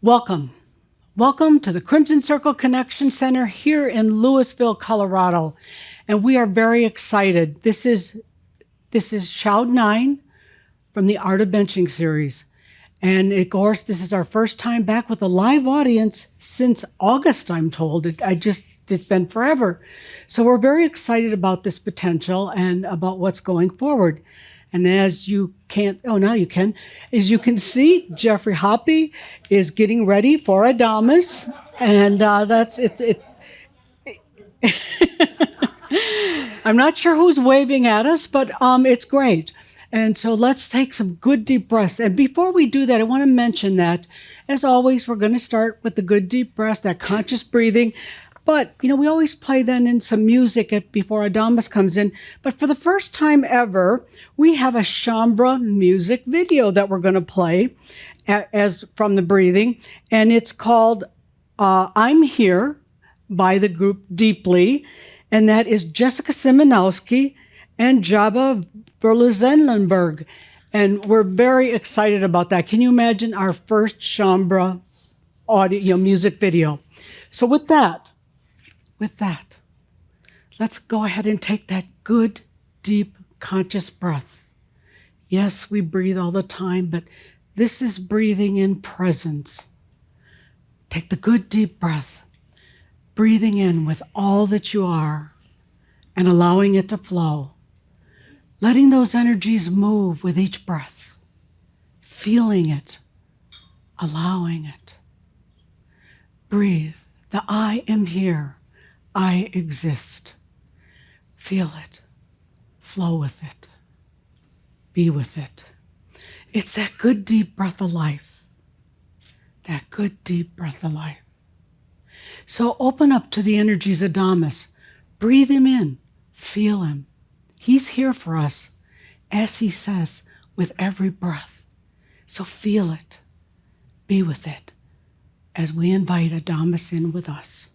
Welcome. Welcome to the Crimson Circle Connection Center here in Louisville, Colorado. And we are very excited. This is Shout 9 from the Art of Benching series. And of course, this is our first time back with a live audience since August, I'm told. It's been forever. So we're very excited about this potential and about what's going forward. And as you can see, Jeffrey Hoppy is getting ready for Adamus. And I'm not sure who's waving at us, but it's great. And so let's take some good deep breaths. And before we do that, I want to mention that, as always, we're going to start with the good deep breaths, that conscious breathing. But, we always play then in some music before Adamus comes in. But for the first time ever, we have a Shambra music video that we're going to play as from the breathing. And it's called I'm Here by the group Deeply. And that is Jessica Simonowski and Jabba Verluzenlenberg. And we're very excited about that. Can you imagine our first Shambra audio, music video? So with that, let's go ahead and take that good, deep, conscious breath. Yes, we breathe all the time, but this is breathing in presence. Take the good, deep breath, breathing in with all that you are and allowing it to flow. Letting those energies move with each breath, feeling it, allowing it. Breathe. The I am here. I exist. Feel it. Flow with it. Be with it. It's that good deep breath of life. That good deep breath of life. So open up to the energies of Adamus. Breathe him in. Feel him. He's here for us, as he says, with every breath. So feel it. Be with it as we invite Adamus in with us.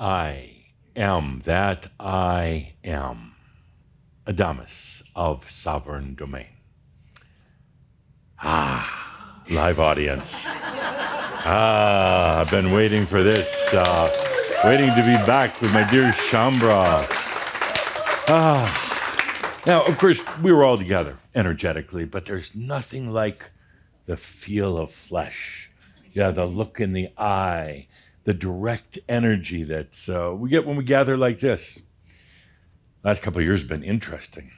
I am that I am. Adamus of Sovereign Domain. Live audience. I've been waiting for this. Waiting to be back with my dear Shambra. Now, of course, we were all together energetically, but there's nothing like the feel of flesh. Yeah, the look in the eye, the direct energy that we get when we gather like this. Last couple of years have been interesting.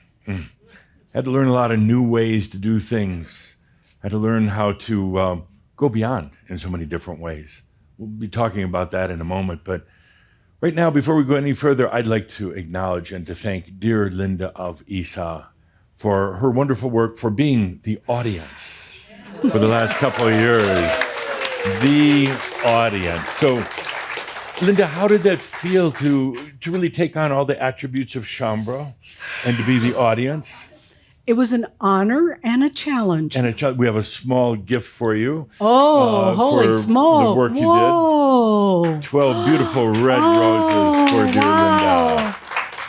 Had to learn a lot of new ways to do things. Had to learn how to go beyond in so many different ways. We'll be talking about that in a moment, but right now, before we go any further, I'd like to acknowledge and to thank dear Linda of Isa for her wonderful work, for being the audience for the last couple of years. The audience. So, Linda, how did that feel to really take on all the attributes of Shambra and to be the audience? It was an honor and a challenge. And we have a small gift for you. Oh, holy for smoke. the work Whoa. you did. 12 beautiful red roses for dear Linda.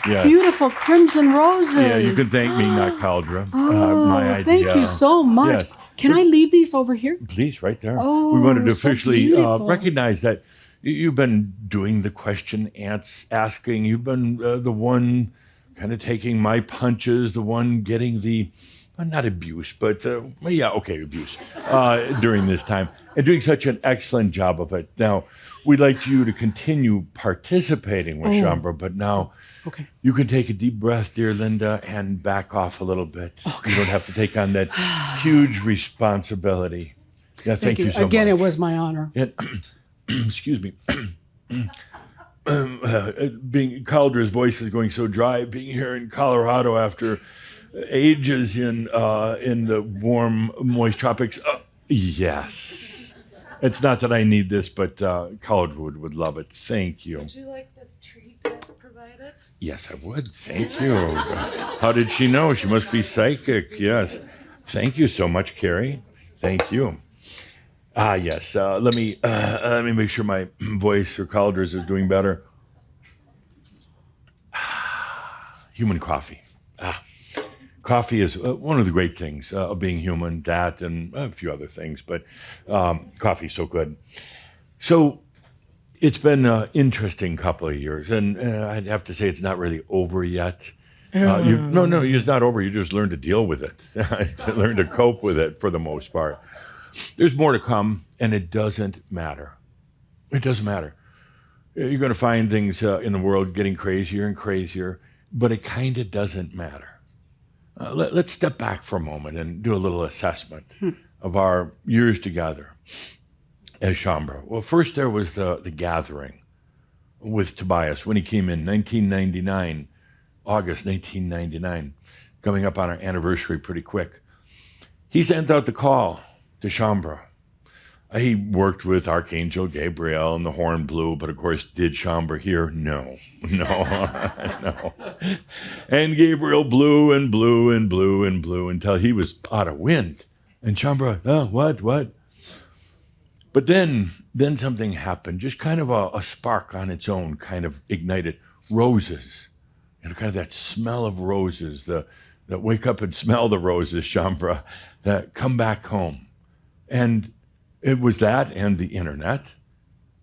Yes. Beautiful crimson roses. Yeah, you can thank me, not Caldra. My idea. Thank you so much. Yes. Can I leave these over here? Please, right there. Oh, we wanted to so officially beautiful. recognize that you've been doing the question asking. You've been the one kind of taking my punches, the one getting the, not abuse, but abuse during this time, and doing such an excellent job of it. Now, we'd like you to continue participating with Shambra, but now you can take a deep breath, dear Linda, and back off a little bit. You don't have to take on that huge responsibility. Yeah, thank you so much. Again, it was my honor. And, excuse me. Being Caldra's voice is going so dry. Being here in Colorado after ages in the warm, moist tropics. Yes, it's not that I need this, but Caldra would love it. Thank you. Would you like this treat that's provided? Yes, I would. Thank you. How did she know? She must be psychic. Yes. Thank you so much, Carrie. Thank you. Yes. Let me make sure my voice or Caldra's is doing better. Human coffee. Coffee is one of the great things of being human. That and a few other things, but coffee is so good. So it's been an interesting couple of years, and I'd have to say it's not really over yet. No, it's not over. You just learn to deal with it, learn to cope with it for the most part. There's more to come, and it doesn't matter. It doesn't matter. You're going to find things in the world getting crazier and crazier, but it kind of doesn't matter. Let's step back for a moment and do a little assessment of our years together as Shambra. Well, first there was the gathering with Tobias when he came in 1999, August 1999, coming up on our anniversary pretty quick. He sent out the call to Shambra. He worked with Archangel Gabriel and the horn blew, but of course, did Shambra hear? No. No. And Gabriel blew and blew and blew and blew until he was out of wind. And Shambra, what? But then something happened, just kind of a spark on its own kind of ignited. Roses, kind of that smell of roses, that wake up and smell the roses, Shambra, that come back home. And it was that and the internet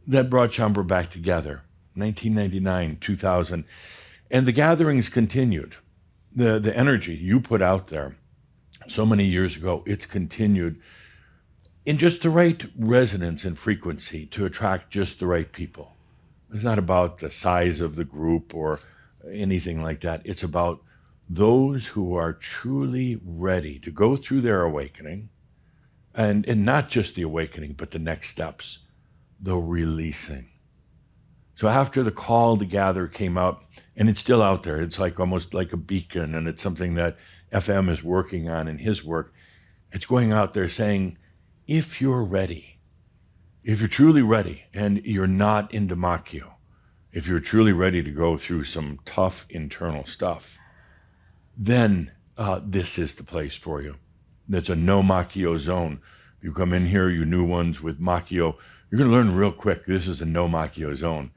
that brought Shambra back together, 1999, 2000. And the gatherings continued. The energy you put out there so many years ago, it's continued in just the right resonance and frequency to attract just the right people. It's not about the size of the group or anything like that. It's about those who are truly ready to go through their awakening, and not just the awakening, but the next steps, the releasing. So after the call to gather came out, and it's still out there, it's like almost like a beacon, and it's something that FM is working on in his work. It's going out there saying, if you're ready, if you're truly ready, and you're not into Makio, if you're truly ready to go through some tough internal stuff, then this is the place for you. That's a no Makio zone. If you come in here, you new ones with Makio, you're going to learn real quick, this is a no Makio zone.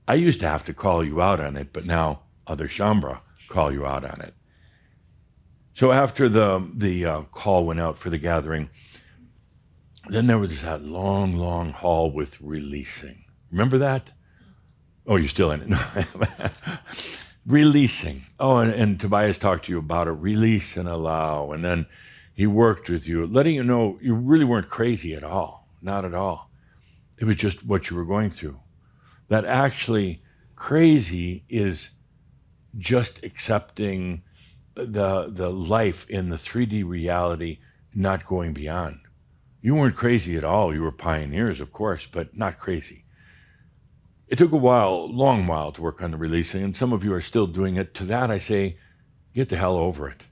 I used to have to call you out on it, but now other Shambra call you out on it. So after the call went out for the gathering, then there was that long, long hall with releasing. Remember that? Oh, you're still in it. No. Releasing. Oh, and Tobias talked to you about a release and allow. And then he worked with you, letting you know you really weren't crazy at all. Not at all. It was just what you were going through. That actually crazy is just accepting the life in the 3D reality, not going beyond. You weren't crazy at all. You were pioneers, of course, but not crazy. It took a while, long while, to work on the releasing, and some of you are still doing it. To that, I say, get the hell over it.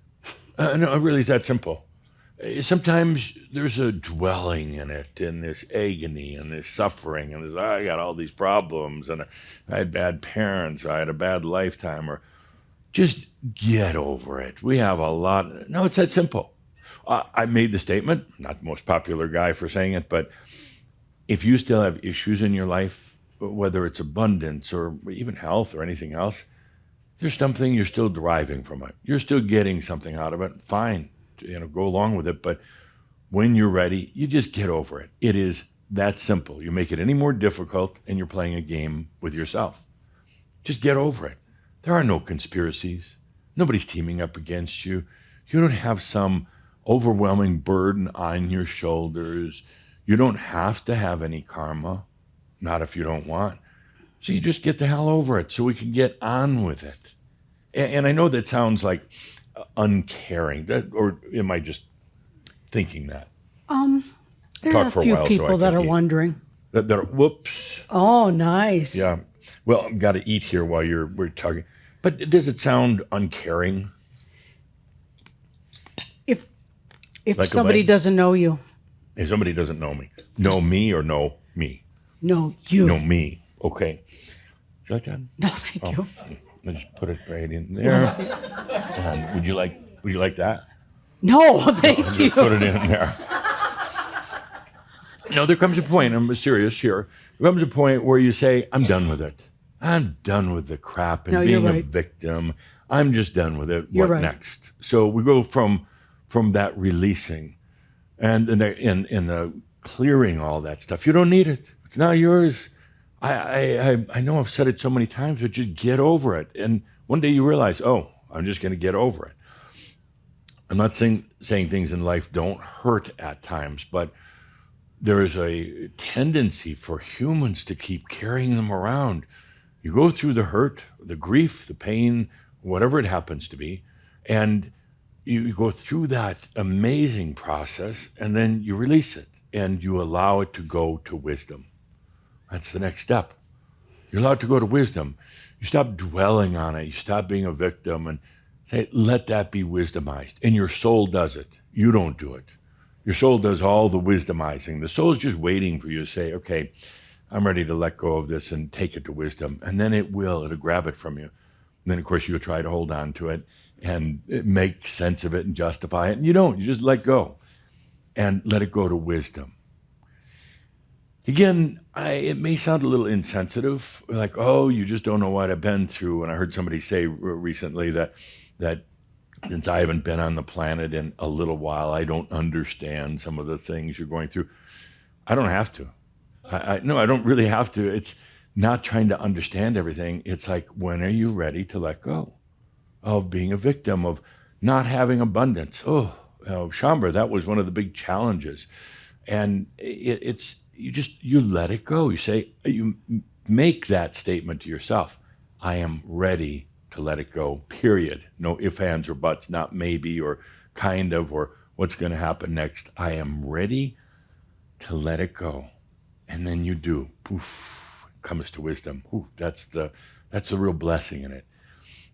No, really, it's that simple. Sometimes there's a dwelling in it, in this agony and this suffering, and this, I got all these problems, and I had bad parents, or I had a bad lifetime, or just get over it. We have a lot. No, it's that simple. I made the statement, not the most popular guy for saying it, but if you still have issues in your life, whether it's abundance or even health or anything else, there's something you're still deriving from it. You're still getting something out of it. Fine, go along with it. But when you're ready, you just get over it. It is that simple. You make it any more difficult, and you're playing a game with yourself. Just get over it. There are no conspiracies. Nobody's teaming up against you. You don't have some overwhelming burden on your shoulders. You don't have to have any karma, not if you don't want. So you just get the hell over it so we can get on with it. And I know that sounds like uncaring, or am I just thinking that? There are a few people that are wondering. Whoops. Oh, nice. Yeah. Well, I've got to eat here while we're talking. But does it sound uncaring? If Like somebody doesn't know you. If somebody doesn't know me. Know me or know me? No, you. Know me. Okay. Would you like that? No, thank you. I'll just put it right in there. And would you like that? No, thank you. Put it in there. There comes a point, I'm serious here, there comes a point where you say, I'm done with it. I'm done with the crap and being a victim. I'm just done with it. What next? So we go from that releasing and in the clearing all that stuff. You don't need it. It's not yours. I know I've said it so many times, but just get over it. And one day you realize, oh, I'm just going to get over it. I'm not saying things in life don't hurt at times, but there is a tendency for humans to keep carrying them around. You go through the hurt, the grief, the pain, whatever it happens to be, and you go through that amazing process, and then you release it, and you allow it to go to wisdom. That's the next step. You're allowed to go to wisdom. You stop dwelling on it. You stop being a victim and say, let that be wisdomized. And your soul does it. You don't do it. Your soul does all the wisdomizing. The soul is just waiting for you to say, okay, I'm ready to let go of this and take it to wisdom. And then it'll grab it from you. And then, of course, you'll try to hold on to it and make sense of it and justify it. And you don't. You just let go and let it go to wisdom. Again, it may sound a little insensitive, like, oh, you just don't know what I've been through. And I heard somebody say recently that since I haven't been on the planet in a little while, I don't understand some of the things you're going through. I don't have to. No, I don't really have to. It's not trying to understand everything. It's like, when are you ready to let go of being a victim, of not having abundance? Oh, Shambra, that was one of the big challenges. And you let it go. You say, you make that statement to yourself. I am ready to let it go, period. No ifs, ands, or buts, not maybe or kind of or what's going to happen next. I am ready to let it go. And then you do. Poof, comes to wisdom. Ooh, that's the real blessing in it.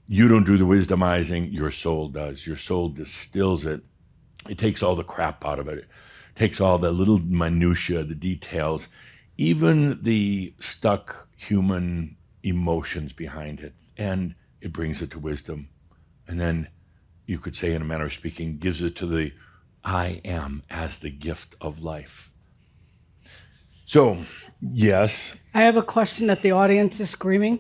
You don't do the wisdomizing, your soul does. Your soul distills it. It takes all the crap out of it. It takes all the little minutia, the details, even the stuck human emotions behind it, and it brings it to wisdom. And then you could say, in a manner of speaking, gives it to the I am as the gift of life. So, yes, I have a question that the audience is screaming.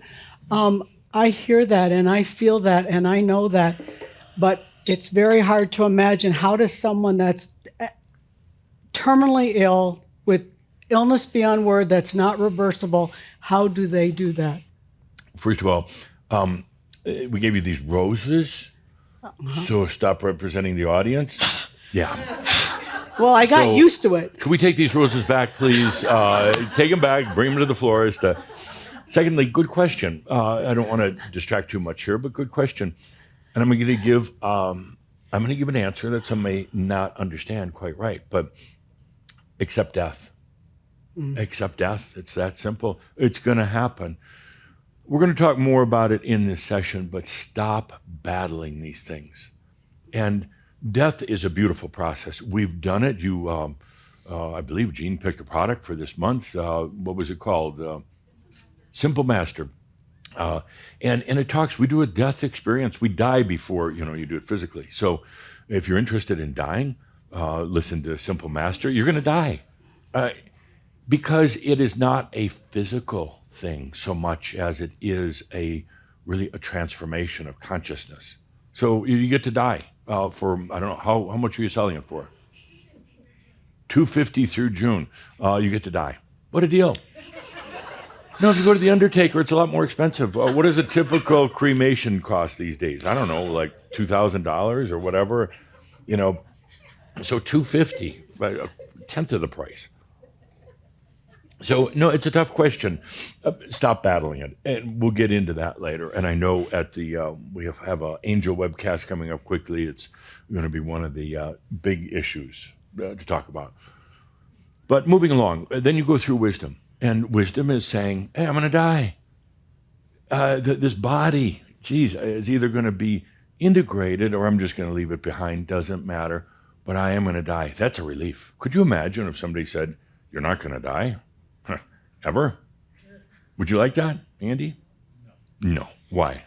I hear that and I feel that and I know that, but it's very hard to imagine how does someone that's terminally ill with illness beyond word that's not reversible, how do they do that? first of all, we gave you these roses, so stop representing the audience. Yeah. Well, I got So- used to it. Can we take these roses back, please? Take them back, bring them to the florist. Secondly, good question. I don't want to distract too much here, but good question. And I'm going to give an answer that some may not understand quite right, but accept death. Accept death. It's that simple. It's going to happen. We're going to talk more about it in this session, but stop battling these things. And death is a beautiful process. We've done it. I believe Gene picked a product for this month. What was it called? Simple Master. And it talks, we do a death experience. We die before, you do it physically. So if you're interested in dying, listen to Simple Master. You're going to die. Because it is not a physical thing so much as it is really a transformation of consciousness. So you get to die for, I don't know, how much are you selling it for? $250 through June. You get to die. What a deal. No, if you go to the undertaker, it's a lot more expensive. What does a typical cremation cost these days? I don't know, like $2,000 or whatever. So $250, but a tenth of the price. So, no, it's a tough question. Stop battling it. And we'll get into that later. And I know we have an angel webcast coming up quickly. It's going to be one of the big issues to talk about. But moving along, then you go through wisdom. And wisdom is saying, hey, I'm going to die. This body, is either going to be integrated or I'm just going to leave it behind. Doesn't matter. But I am going to die. That's a relief. Could you imagine if somebody said, you're not going to die? Ever? Would you like that, Andy? No. Why?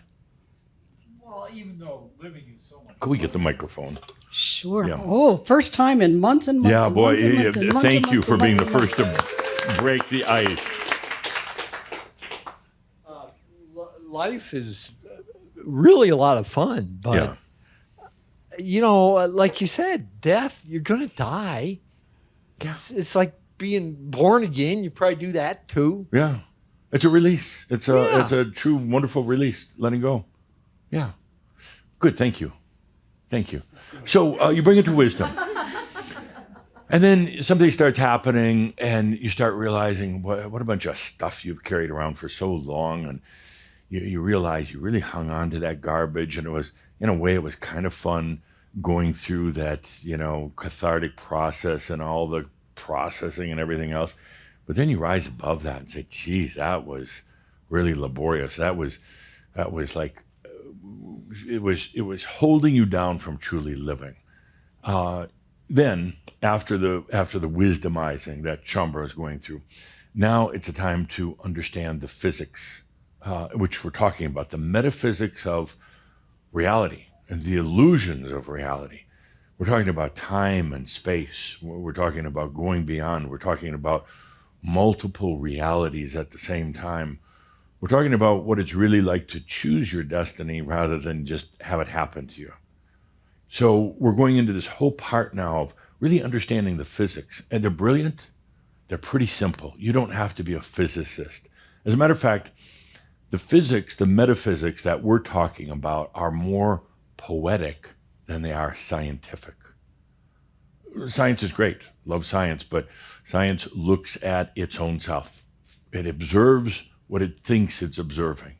Well, even though living is so much. Could we get the microphone? Sure. Yeah. Oh, first time in months and months. Yeah, and boy. months and months and months Thank and you months for and being the months and first to break the ice. Life is really a lot of fun, but like you said, death, you're going to die. Yeah. It's like being born again. You probably do that too. Yeah. It's a release. It's a true, wonderful release. Letting go. Yeah. Good. Thank you. Thank you. So you bring it to wisdom. And then something starts happening and you start realizing what a bunch of stuff you've carried around for so long. And you realize you really hung on to that garbage. And it was, in a way, it was kind of fun going through that, cathartic process and all the processing and everything else. But then you rise above that and say, geez, that was really laborious. That was like, it was holding you down from truly living. Then after the wisdomizing that Chambra is going through, now it's a time to understand the physics, which we're talking about, the metaphysics of reality and the illusions of reality. We're talking about time and space. We're talking about going beyond. We're talking about multiple realities at the same time. We're talking about what it's really like to choose your destiny rather than just have it happen to you. So we're going into this whole part now of really understanding the physics. And they're brilliant. They're pretty simple. You don't have to be a physicist. As a matter of fact, the physics, the metaphysics that we're talking about are more poetic than they are scientific. Science is great. Love science, but science looks at its own self. It observes what it thinks it's observing.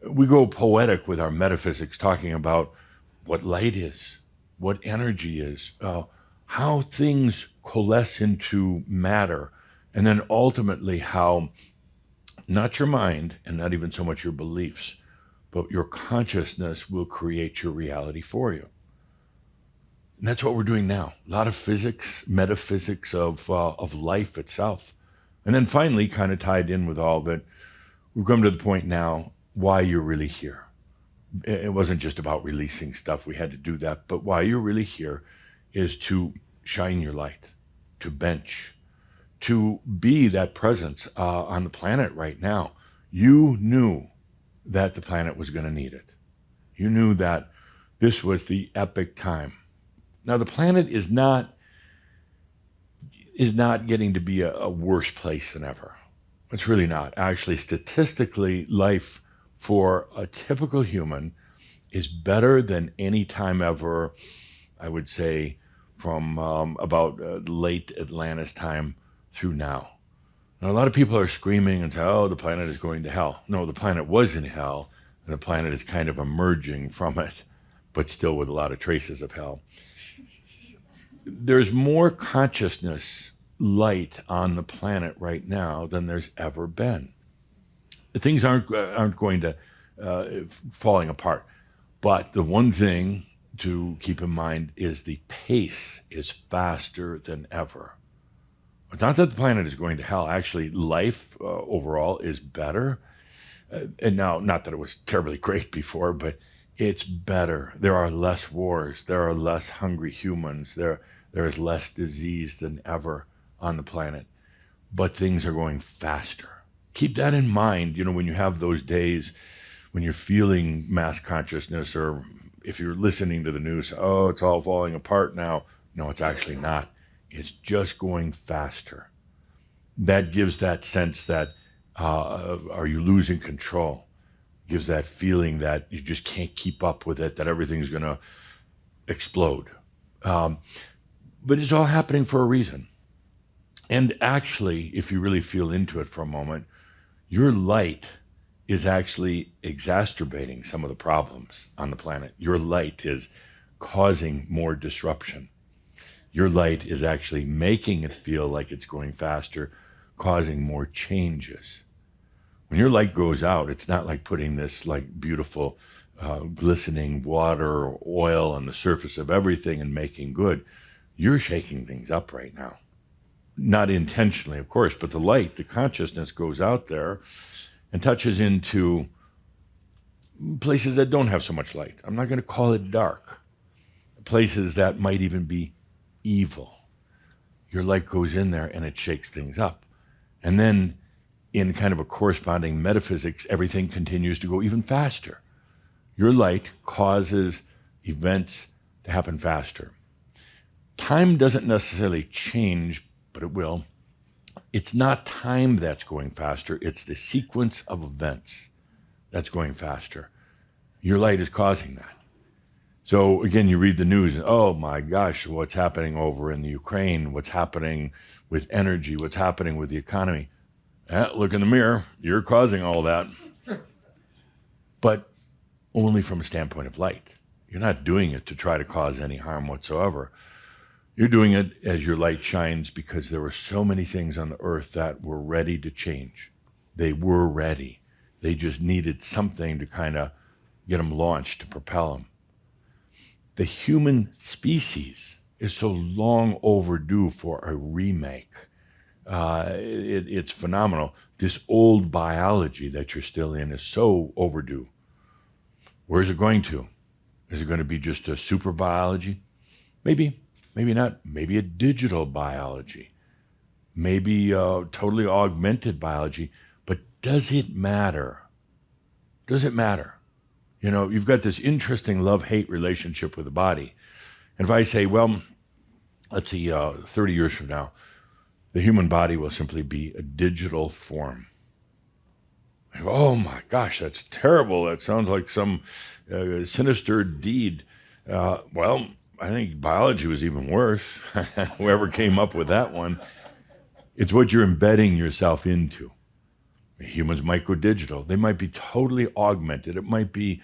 We go poetic with our metaphysics, talking about what light is, what energy is, how things coalesce into matter, and then ultimately how not your mind and not even so much your beliefs, but your consciousness will create your reality for you. And that's what we're doing now. A lot of physics, metaphysics of life itself. And then finally, kind of tied in with all of it, we've come to the point now why you're really here. It wasn't just about releasing stuff. We had to do that. But why you're really here is to shine your light, to bench, to be that presence on the planet right now. You knew that the planet was going to need it. You knew that this was the epic time. Now, the planet is not getting to be a worse place than ever. It's really not. Actually, statistically, life for a typical human is better than any time ever, I would say, from about late Atlantis time through now. Now, a lot of people are screaming and say, oh, the planet is going to hell. No, the planet was in hell, and the planet is kind of emerging from it, but still with a lot of traces of hell. There's more consciousness light on the planet right now than there's ever been. Things aren't going to falling apart, but the one thing to keep in mind is the pace is faster than ever. It's not that the planet is going to hell. Actually, life overall is better. And now, not that it was terribly great before, but it's better. There are less wars. There are less hungry humans. There is less disease than ever on the planet. But things are going faster. Keep that in mind, when you have those days when you're feeling mass consciousness, or if you're listening to the news, oh, it's all falling apart now. No, it's actually not. It's just going faster. That gives that sense that, are you losing control? Gives that feeling that you just can't keep up with it, that everything's going to explode. But it's all happening for a reason. And actually, if you really feel into it for a moment, your light is actually exacerbating some of the problems on the planet. Your light is causing more disruption. Your light is actually making it feel like it's going faster, causing more changes. When your light goes out, it's not like putting this like beautiful glistening water or oil on the surface of everything and making good. You're shaking things up right now. Not intentionally, of course, but the light, the consciousness goes out there and touches into places that don't have so much light. I'm not going to call it dark. Places that might even be evil. Your light goes in there and it shakes things up. And then in kind of a corresponding metaphysics, everything continues to go even faster. Your light causes events to happen faster. Time doesn't necessarily change, but it will. It's not time that's going faster, it's the sequence of events that's going faster. Your light is causing that. So again, you read the news, oh my gosh, what's happening over in the Ukraine, what's happening with energy, what's happening with the economy. Look in the mirror, you're causing all that. But only from a standpoint of light. You're not doing it to try to cause any harm whatsoever. You're doing it as your light shines because there were so many things on the earth that were ready to change. They were ready. They just needed something to kind of get them launched, to propel them. The human species is so long overdue for a remake. It's phenomenal. This old biology that you're still in is so overdue. Where's it going to? Is it going to be just a super biology? Maybe not. Maybe a digital biology. Maybe a totally augmented biology. But does it matter? Does it matter? You've got this interesting love-hate relationship with the body. And if I say, well, let's see, 30 years from now, the human body will simply be a digital form. I go, oh my gosh, that's terrible. That sounds like some sinister deed. Well, I think biology was even worse. Whoever came up with that one. It's what you're embedding yourself into. Humans might go digital. They might be totally augmented. It might be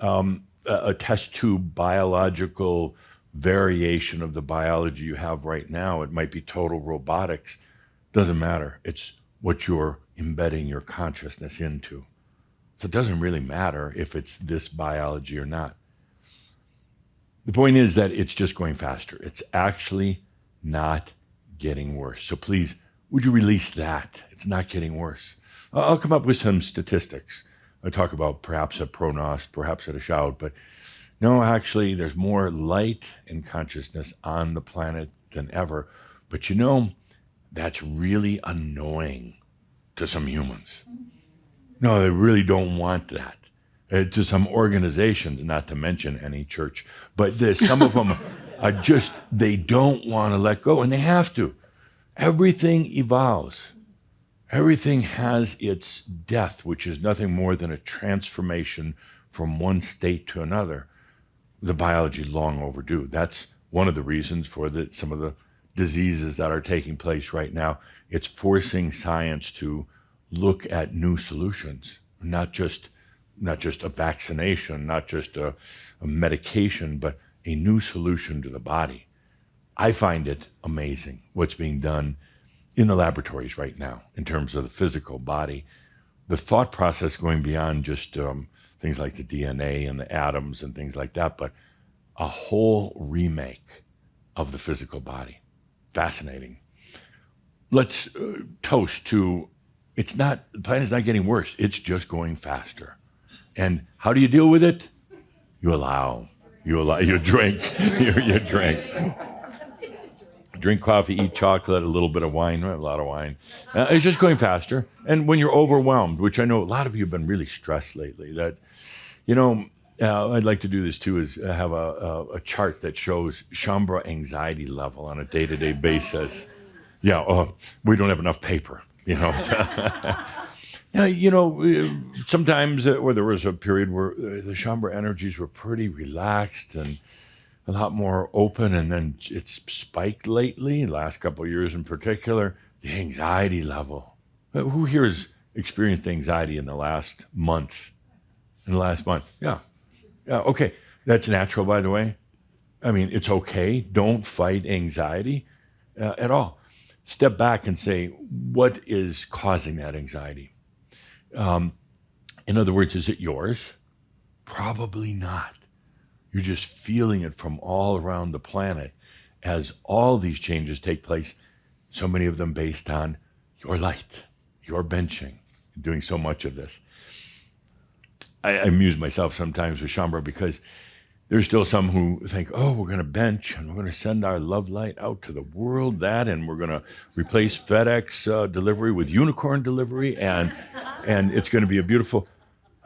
a test tube biological variation of the biology you have right now. It might be total robotics. Doesn't matter. It's what you're embedding your consciousness into. So it doesn't really matter if it's this biology or not. The point is that it's just going faster. It's actually not getting worse. So please, would you release that? It's not getting worse. I'll come up with some statistics. I talk about perhaps a pronost, perhaps at a shout, but no, actually, there's more light and consciousness on the planet than ever. But that's really annoying to some humans. No, they really don't want that. To some organizations, not to mention any church, but there's some of them are just, they don't want to let go, and they have to. Everything evolves. Everything has its death, which is nothing more than a transformation from one state to another. The biology long overdue. That's one of the reasons for some of the diseases that are taking place right now. It's forcing science to look at new solutions, not just a vaccination, not just a medication, but a new solution to the body. I find it amazing what's being done in the laboratories right now in terms of the physical body. The thought process going beyond just things like the DNA and the atoms and things like that, but a whole remake of the physical body. Fascinating. Let's toast to, the planet's not getting worse, it's just going faster. And how do you deal with it? You drink, you drink. Drink coffee, eat chocolate, a little bit of wine, a lot of wine. It's just going faster. And when you're overwhelmed, which I know a lot of you have been really stressed lately, that, I'd like to do this too, is have a chart that shows Shambra anxiety level on a day-to-day basis. Yeah, we don't have enough paper, Sometimes, or there was a period where the Shambra energies were pretty relaxed and a lot more open, and then it's spiked lately, last couple of years in particular, the anxiety level. Who here has experienced anxiety in the last month? Yeah, okay. That's natural, by the way. I mean, it's okay. Don't fight anxiety at all. Step back and say, what is causing that anxiety? In other words, is it yours? Probably not. You're just feeling it from all around the planet as all these changes take place, so many of them based on your light, your benching, doing so much of this. I amuse myself sometimes with Shambra because there's still some who think, we're going to bench and we're going to send our love light out to the world, and we're going to replace FedEx delivery with unicorn delivery, and it's going to be a beautiful...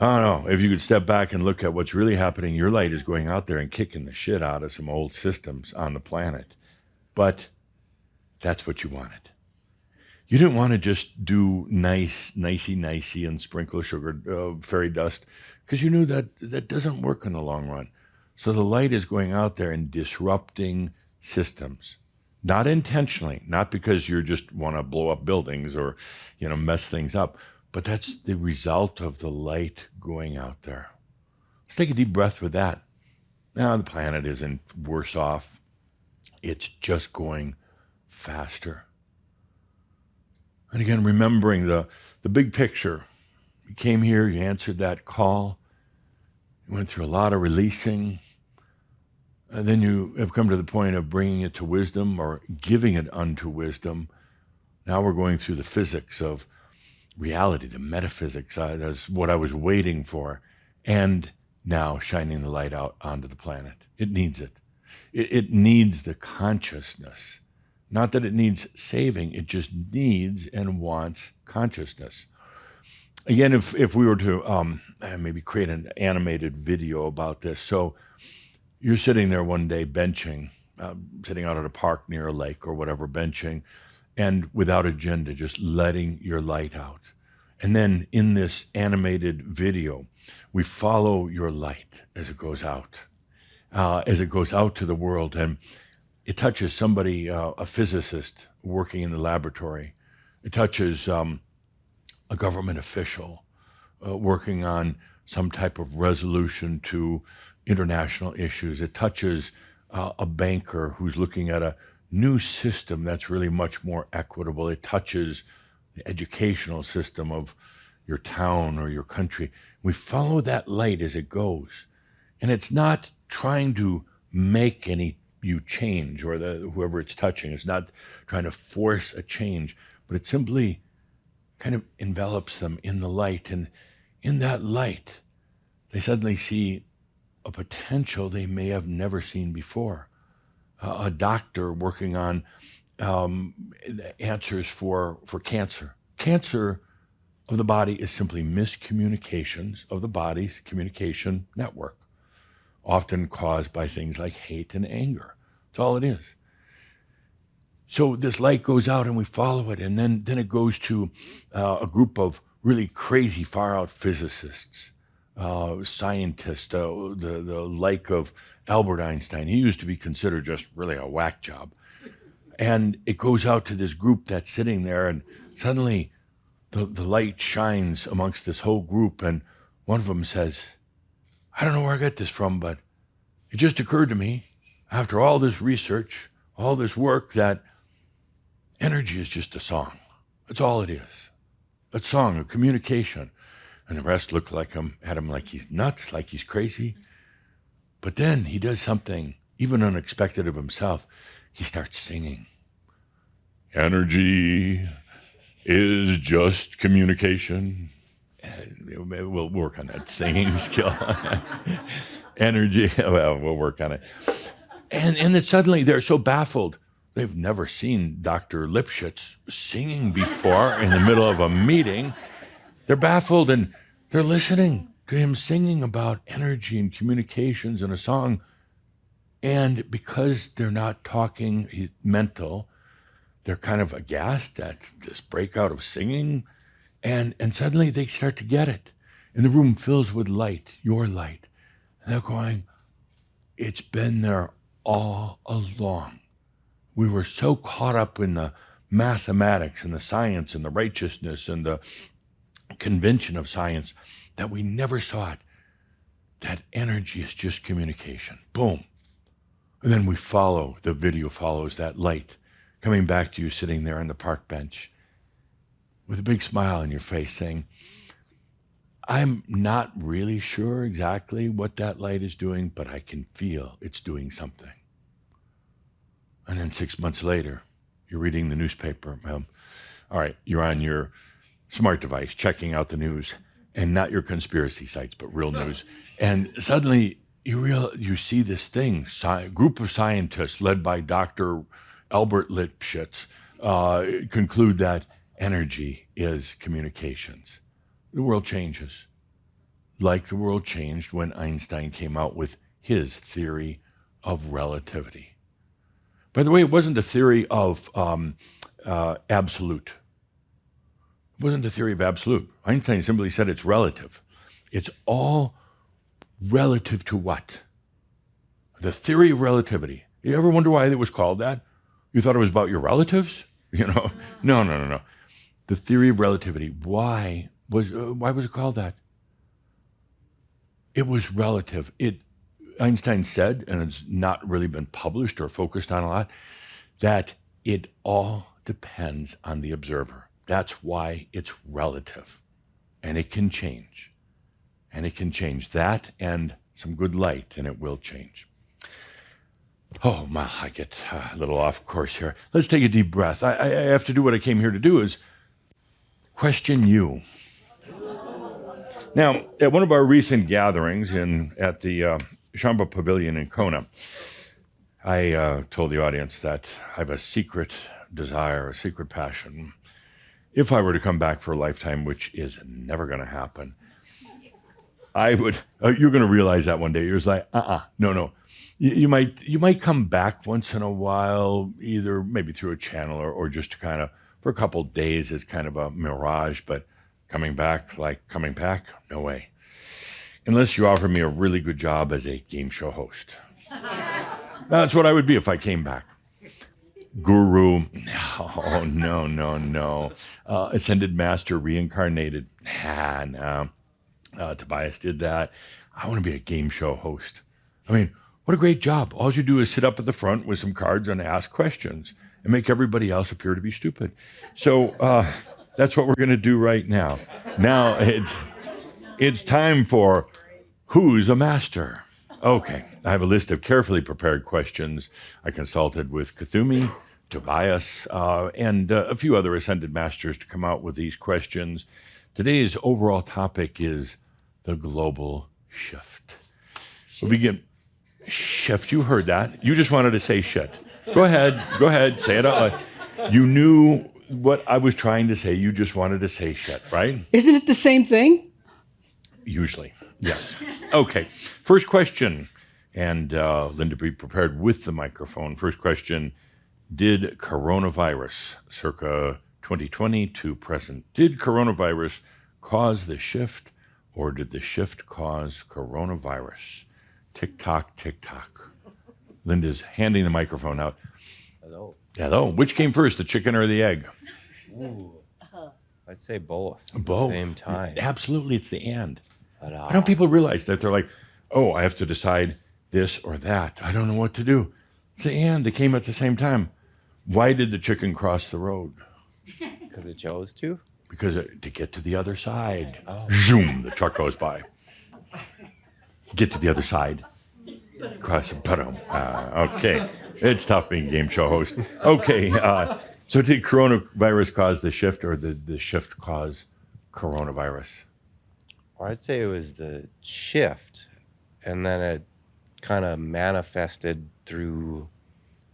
I don't know. If you could step back and look at what's really happening, your light is going out there and kicking the shit out of some old systems on the planet. But that's what you wanted. You didn't want to just do nicey, and sprinkle sugar, fairy dust, because you knew that doesn't work in the long run. So the light is going out there and disrupting systems. Not intentionally, not because you just want to blow up buildings or, mess things up, but that's the result of the light going out there. Let's take a deep breath with that. Now, the planet isn't worse off. It's just going faster. And again, remembering the big picture. You came here, you answered that call. You went through a lot of releasing. And then you have come to the point of bringing it to wisdom or giving it unto wisdom. Now we're going through the physics of reality, the metaphysics. That's what I was waiting for. And now shining the light out onto the planet. It needs it. It needs the consciousness. Not that it needs saving, it just needs and wants consciousness. Again, if we were to maybe create an animated video about this. So you're sitting there one day benching, sitting out at a park near a lake or whatever, benching, and without agenda, just letting your light out. And then in this animated video, we follow your light as it goes out to the world. And it touches somebody, a physicist working in the laboratory. It touches a government official working on some type of resolution to international issues. It touches a banker who's looking at a new system that's really much more equitable. It touches the educational system of your town or your country. We follow that light as it goes. And it's not trying to make you change, or whoever it's touching. It's not trying to force a change, but it simply kind of envelops them in the light. And in that light, they suddenly see a potential they may have never seen before. A doctor working on answers for cancer. Cancer of the body is simply miscommunications of the body's communication network, often caused by things like hate and anger. That's all it is. So this light goes out and we follow it, and then it goes to a group of really crazy, far-out physicists, scientists, the like of Albert Einstein. He used to be considered just really a whack job. And it goes out to this group that's sitting there, and suddenly the light shines amongst this whole group, and one of them says, I don't know where I got this from, but it just occurred to me after all this research, all this work, that energy is just a song. That's all it is. A song, a communication. And the rest look at him like he's nuts, like he's crazy. But then he does something even unexpected of himself. He starts singing. Energy is just communication. We'll work on that singing skill. Energy, well, we'll work on it. And then suddenly they're so baffled. They've never seen Dr. Lipschitz singing before in the middle of a meeting. They're baffled and they're listening to him singing about energy and communications in a song. And because they're not talking mental, they're kind of aghast at this breakout of singing. And suddenly they start to get it. And the room fills with light, your light. And they're going, it's been there all along. We were so caught up in the mathematics and the science and the righteousness and the convention of science that we never saw it. That energy is just communication. Boom. And then the video follows that light coming back to you sitting there on the park bench with a big smile on your face saying, I'm not really sure exactly what that light is doing, but I can feel it's doing something. And then 6 months later, you're reading the newspaper. All right, you're on your smart device checking out the news, and not your conspiracy sites, but real news. And suddenly you see this thing, group of scientists led by Dr. Albert Lipschitz conclude that energy is communications. The world changes, like the world changed when Einstein came out with his theory of relativity. By the way, it wasn't a theory of absolute. It wasn't a theory of absolute. Einstein simply said it's relative. It's all relative to what? The theory of relativity. You ever wonder why it was called that? You thought it was about your relatives? No. The theory of relativity. Why was it called that? It was relative. Einstein said, and it's not really been published or focused on a lot, that it all depends on the observer. That's why it's relative. And it can change. And it can change that and some good light, and it will change. Oh, my, I get a little off course here. Let's take a deep breath. I have to do what I came here to do, is question you. Now, at one of our recent gatherings at the Shamba Pavilion in Kona, I told the audience that I have a secret desire, a secret passion. If I were to come back for a lifetime, which is never going to happen, I would. You're going to realize that one day. You're just like, no. You might come back once in a while, either maybe through a channel or just to kind of for a couple days as kind of a mirage. But coming back, no way. Unless you offer me a really good job as a game show host. That's what I would be if I came back. Guru, no. Ascended master, reincarnated, no. Tobias did that. I want to be a game show host. I mean, what a great job. All you do is sit up at the front with some cards and ask questions and make everybody else appear to be stupid. So that's what we're going to do right now. Now it's time for Who's a Master? Okay, I have a list of carefully prepared questions. I consulted with Kathumi, Tobias, and a few other ascended masters to come out with these questions. Today's overall topic is the global shift. We'll begin. Shift, you heard that. You just wanted to say shit. Go ahead, say it out loud. You knew what I was trying to say. You just wanted to say shit, right? Isn't it the same thing? Usually, yes. Okay, first question. And Linda, be prepared with the microphone. First question, did coronavirus, circa 2020 to present, did coronavirus cause the shift or did the shift cause coronavirus? Tick-tock, tick-tock. Linda's handing the microphone out. Hello. Hello. Which came first, the chicken or the egg? Ooh. I'd say both. Both. At the same time. Absolutely, it's the and. But, I don't people realize that they're like, oh, I have to decide this or that. I don't know what to do. It's the and. They came at the same time. Why did the chicken cross the road? because it chose to? Because to get to the other side. Zoom, the truck goes by. Get to the other side. Cross it. Okay. It's tough being a game show host. Okay. So did coronavirus cause the shift or did the shift cause coronavirus? Or I'd say it was the shift, and then it kind of manifested through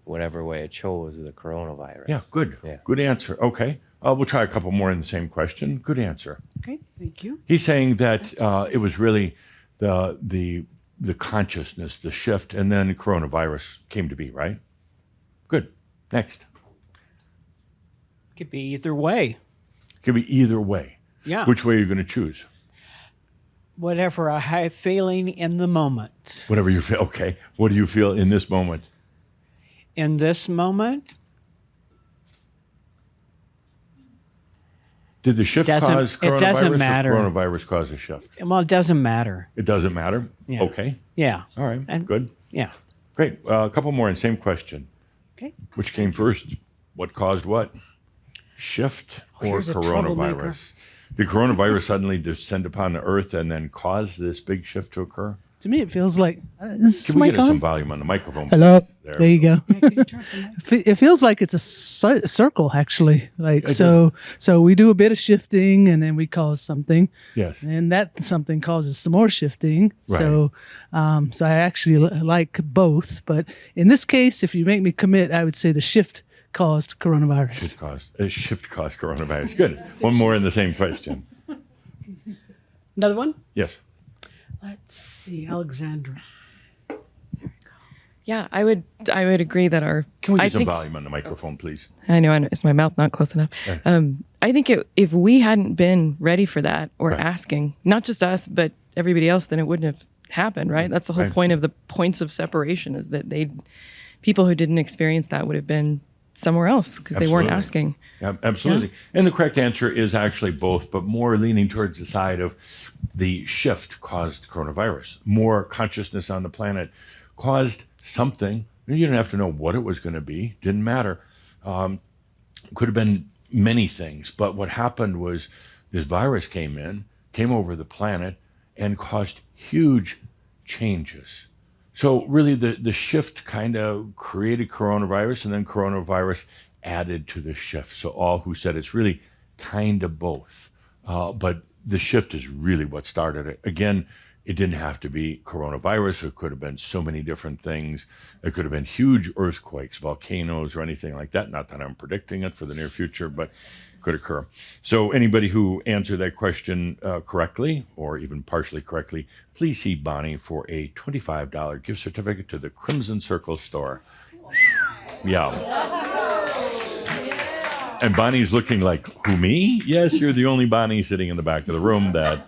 whatever way it chose the coronavirus. Yeah, good. Yeah. Good answer. Okay. We'll try a couple more in the same question. Good answer. Okay, thank you. He's saying that it was really the consciousness, the shift, and then coronavirus came to be, right? Good. Next. Could be either way. Could be either way. Yeah. Which way are you going to choose? Whatever I have feeling in the moment. Whatever you feel. Okay. What do you feel in this moment? In this moment, Did the shift Doesn't- cause it coronavirus doesn't matter. or coronavirus cause a shift? well, it doesn't matter. It doesn't matter? Yeah. Okay. Yeah. All right. And- Good. Yeah. Great. A couple more in same question. Okay. Which came first? What caused what? Shift or Here's a troublemaker. coronavirus? Did coronavirus suddenly descend upon the earth and then cause this big shift to occur? To me, it feels like is Can we mic get us some on? volume on the microphone? Hello. There. There you go. Yeah, can you turn off the mic? It feels like it's a circle, actually. Like It so we do a bit of shifting, and then we cause something, Yes. and that something causes some more shifting. So I actually like both. But in this case, if you make me commit, I would say the shift caused coronavirus. Shift caused coronavirus. Good. One more in the same question. Another one? Yes. Let's see, Alexandra. Yeah, I would agree that our. Can we I get some think- volume on the microphone, please? I know, is my mouth not close enough? Yeah. I think if we hadn't been ready for that or Right. asking, not just us, but everybody else, then it wouldn't have happened, right? That's the whole Right. point of the points of separation is that people who didn't experience that would have been somewhere else because they weren't Absolutely. asking. Yeah, absolutely. And the correct answer is actually both, but more leaning towards the side of the shift caused coronavirus. More consciousness on the planet caused something. You didn't have to know what it was going to be. Didn't matter. Could have been many things. But what happened was this virus came over the planet, and caused huge changes. So really the shift kind of created coronavirus, and then coronavirus added to the shift. So all who said it's really kind of both. But the shift is really what started it. Again, it didn't have to be coronavirus. It could have been so many different things. It could have been huge earthquakes, volcanoes, or anything like that. Not that I'm predicting it for the near future, but could occur. So anybody who answered that question correctly, or even partially correctly, please see Bonnie for a $25 gift certificate to the Crimson Circle store. Yeah. And Bonnie's looking like, who, me? Yes, you're the only Bonnie sitting in the back of the room that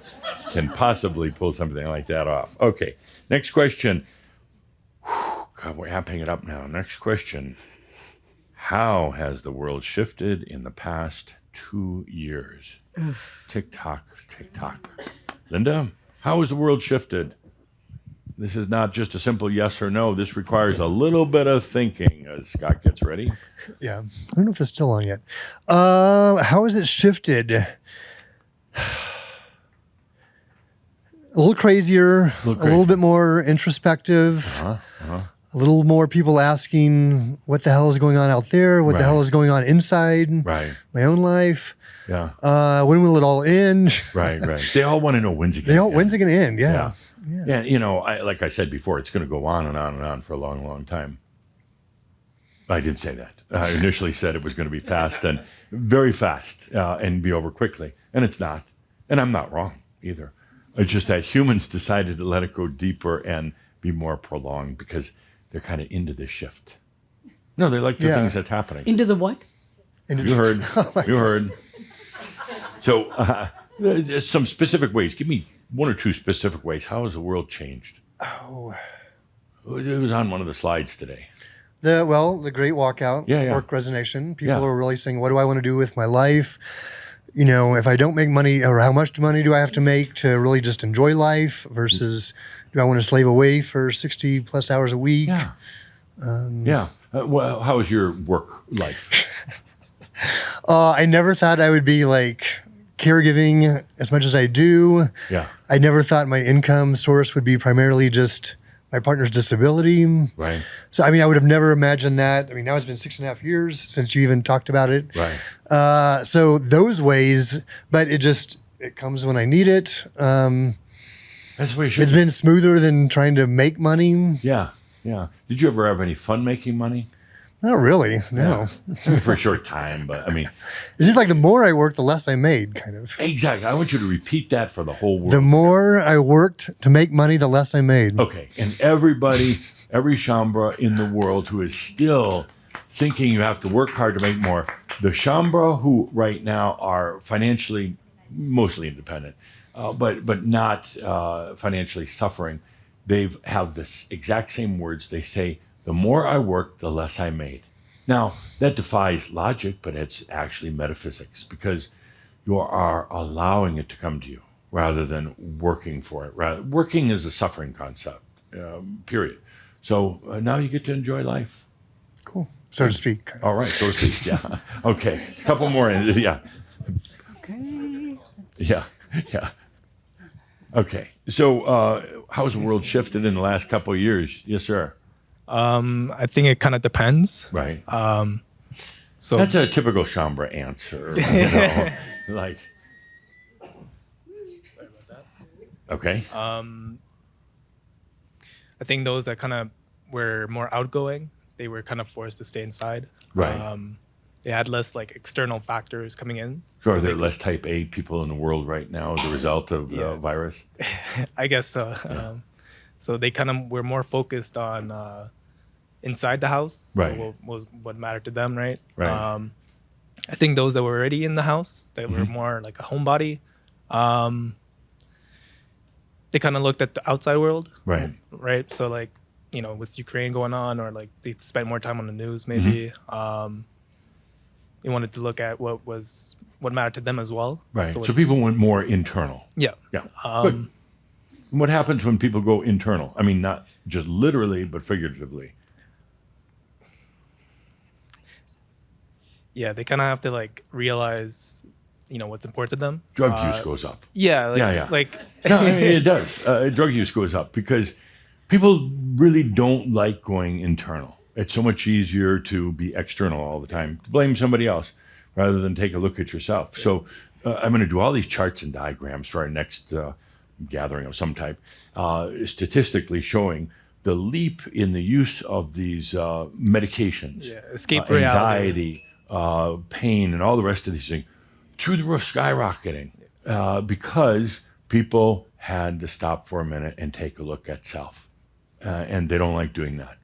can possibly pull something like that off. Okay, next question. Whew, God, we're amping it up now. Next question. How has the world shifted in the past 2 years? Tick tock, tick tock. Linda, how has the world shifted? This is not just a simple yes or no. This requires a little bit of thinking as Scott gets ready. Yeah. I don't know if it's still on yet. How has it shifted? A little crazier, a little bit more introspective, a little more people asking what the hell is going on out there, what the hell is going on inside Right. my own life. Yeah. When will it all end? Right. They all want to know when's it going They all, when's it going to end? Yeah. Yeah, you know, like I said before, it's going to go on and on and on for a long, long time. I didn't say that. I initially said it was going to be fast and very fast and be over quickly. And it's not. And I'm not wrong either. It's just that humans decided to let it go deeper and be more prolonged because they're kind of into this shift. No, they like the things that's happening. Into the what? You heard. You heard. So, some specific ways. Give me one or two specific ways. How has the world changed? Oh, It was on one of the slides today. the great walkout, Yeah. work resignation. People Yeah. are really saying, what do I want to do with my life? You know, if I don't make money, or how much money do I have to make to really just enjoy life versus do I want to slave away for 60 plus hours a week? Yeah. Well, how was your work life? I never thought I would be like caregiving as much as I do. Yeah. I never thought my income source would be primarily just my partner's disability. Right. So, I mean, I would have never imagined that. I mean, now it's been 6.5 years since you even talked about it. Right. So those ways, but it comes when I need it. That's the way it should It's been smoother than trying to make money. Yeah. Yeah. Did you ever have any fun making money? Not really, no. I mean, for a short time, but I mean. It seems like the more I worked, the less I made, kind of. Exactly. I want you to repeat that for the whole world. The more I worked to make money, the less I made. Okay. And everybody, every Shambra in the world who is still thinking you have to work hard to make more, the Shambra who right now are financially mostly independent, but not financially suffering, they have this exact same words. They say, the more I worked, the less I made. Now, that defies logic, but it's actually metaphysics because you are allowing it to come to you rather than working for it. Working is a suffering concept, period. So now you get to enjoy life. Cool. So to speak. All right, so to speak, yeah. Okay, a couple more, yeah. Okay. Yeah. Okay, so how's the world shifted in the last couple of years? Yes, sir. I think it kind of depends. Right. So That's a typical Shambra answer. You know? Like. sorry about that. Okay. I think those that kind of were more outgoing, they were kind of forced to stay inside. Right. They had less like external factors coming in. So are there less type A people in the world right now as a result of the virus? I guess so. So they kind of were more focused on inside the house. Right. So was what mattered to them, right? Right. I think those that were already in the house, that were more like a homebody, they kind of looked at the outside world. Right. Right. So like, you know, with Ukraine going on, or like they spent more time on the news, maybe. They wanted to look at what mattered to them as well. Right. So So people went more internal. yeah. Yeah. Good. And what happens when people go internal? I mean, not just literally, but figuratively. Yeah, they kind of have to like realize, you know, what's important to them. Drug use goes up. Yeah. Like, Yeah. Like No, I mean, it does. Drug use goes up because people really don't like going internal. It's so much easier to be external all the time, to blame somebody else rather than take a look at yourself. Yeah. So I'm going to do all these charts and diagrams for our next gathering of some type, statistically showing the leap in the use of these medications, escape reality. anxiety, pain, and all the rest of these things, through the roof, skyrocketing, because people had to stop for a minute and take a look at self, and they don't like doing that.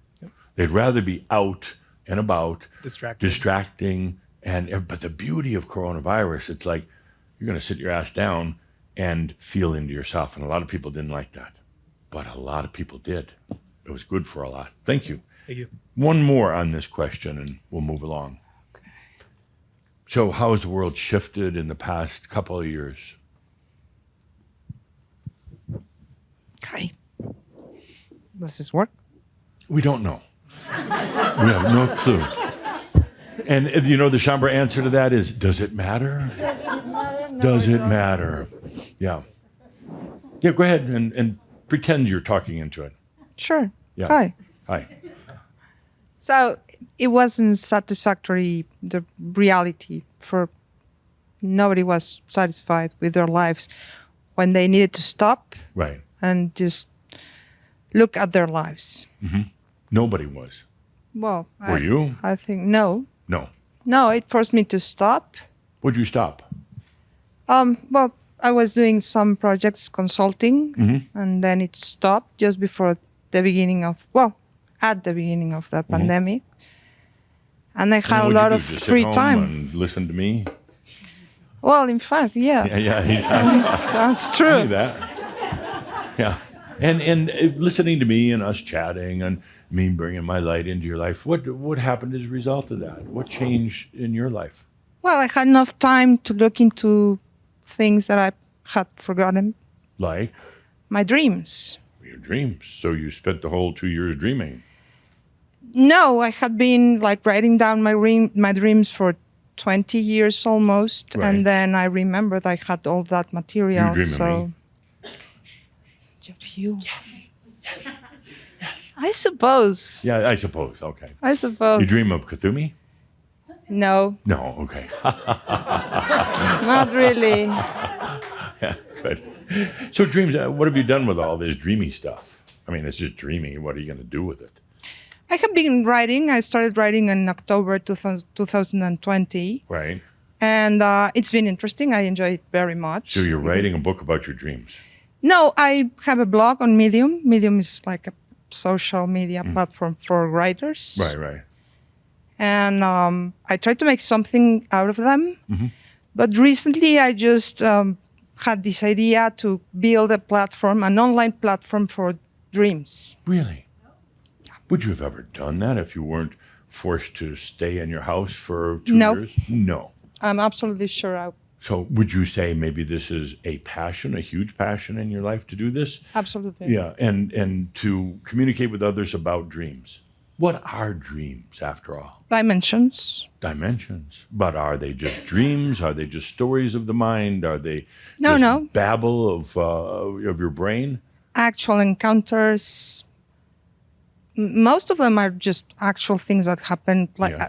They'd rather be out and about, distracting, but the beauty of coronavirus, it's like you're going to sit your ass down and feel into yourself, and a lot of people didn't like that, but a lot of people did. It was good for a lot. Thank you. Thank you. One more on this question, and we'll move along. So, how has the world shifted in the past couple of years? Okay. Does this work? We don't know. We have no clue. And you know, the Shambra answer to that is, does it matter? Does it matter? No, Does it don't. matter? Yeah. Yeah, go ahead and pretend you're talking into it. Sure. Yeah. Hi. Hi. So it wasn't satisfactory, the reality for nobody was satisfied with their lives when they needed to stop Right. and just look at their lives. Nobody was. Well, Were you? I think no. No. No, it forced me to stop. Would you stop? Well, I was doing some projects consulting, and then it stopped just before the beginning of, at the beginning of the pandemic. And I had a lot of Just free sit home time. and listen to me. Well, in fact, yeah. That's true. That. Yeah. And listening to me and us chatting and me bringing my light into your life, what happened as a result of that? What changed in your life? Well, I had enough time to look into things that I had forgotten. Like? My dreams. Your dreams. So you spent the whole 2 years dreaming. No, I had been like writing down my dreams for 20 years almost. Right. And then I remembered I had all that material. You dream of so me? Of you. Yes. I suppose. Yeah, I suppose. Okay. I suppose. You dream of Cthulhu? No, No. Okay. not really. Yeah, good. So dreams, what have you done with all this dreamy stuff? I mean, it's just dreamy. What are you going to do with it? I have been writing. I started writing in October 2020. Right. And it's been interesting. I enjoy it very much. So you're writing a book about your dreams. No, I have a blog on Medium. Medium is like a social media platform for writers. Right. And I tried to make something out of them. But recently I just had this idea to build a platform, an online platform for dreams. Really? Would you have ever done that if you weren't forced to stay in your house for 2 No. years? No. I'm absolutely sure So would you say maybe this is a passion, a huge passion in your life to do this? absolutely. Yeah, and to communicate with others about dreams. What are dreams, after all? Dimensions. Dimensions. But are they just dreams? Are they just stories of the mind? Are they No, just no. babble of your brain? Actual encounters. Most of them are just actual things that happen, like Yeah.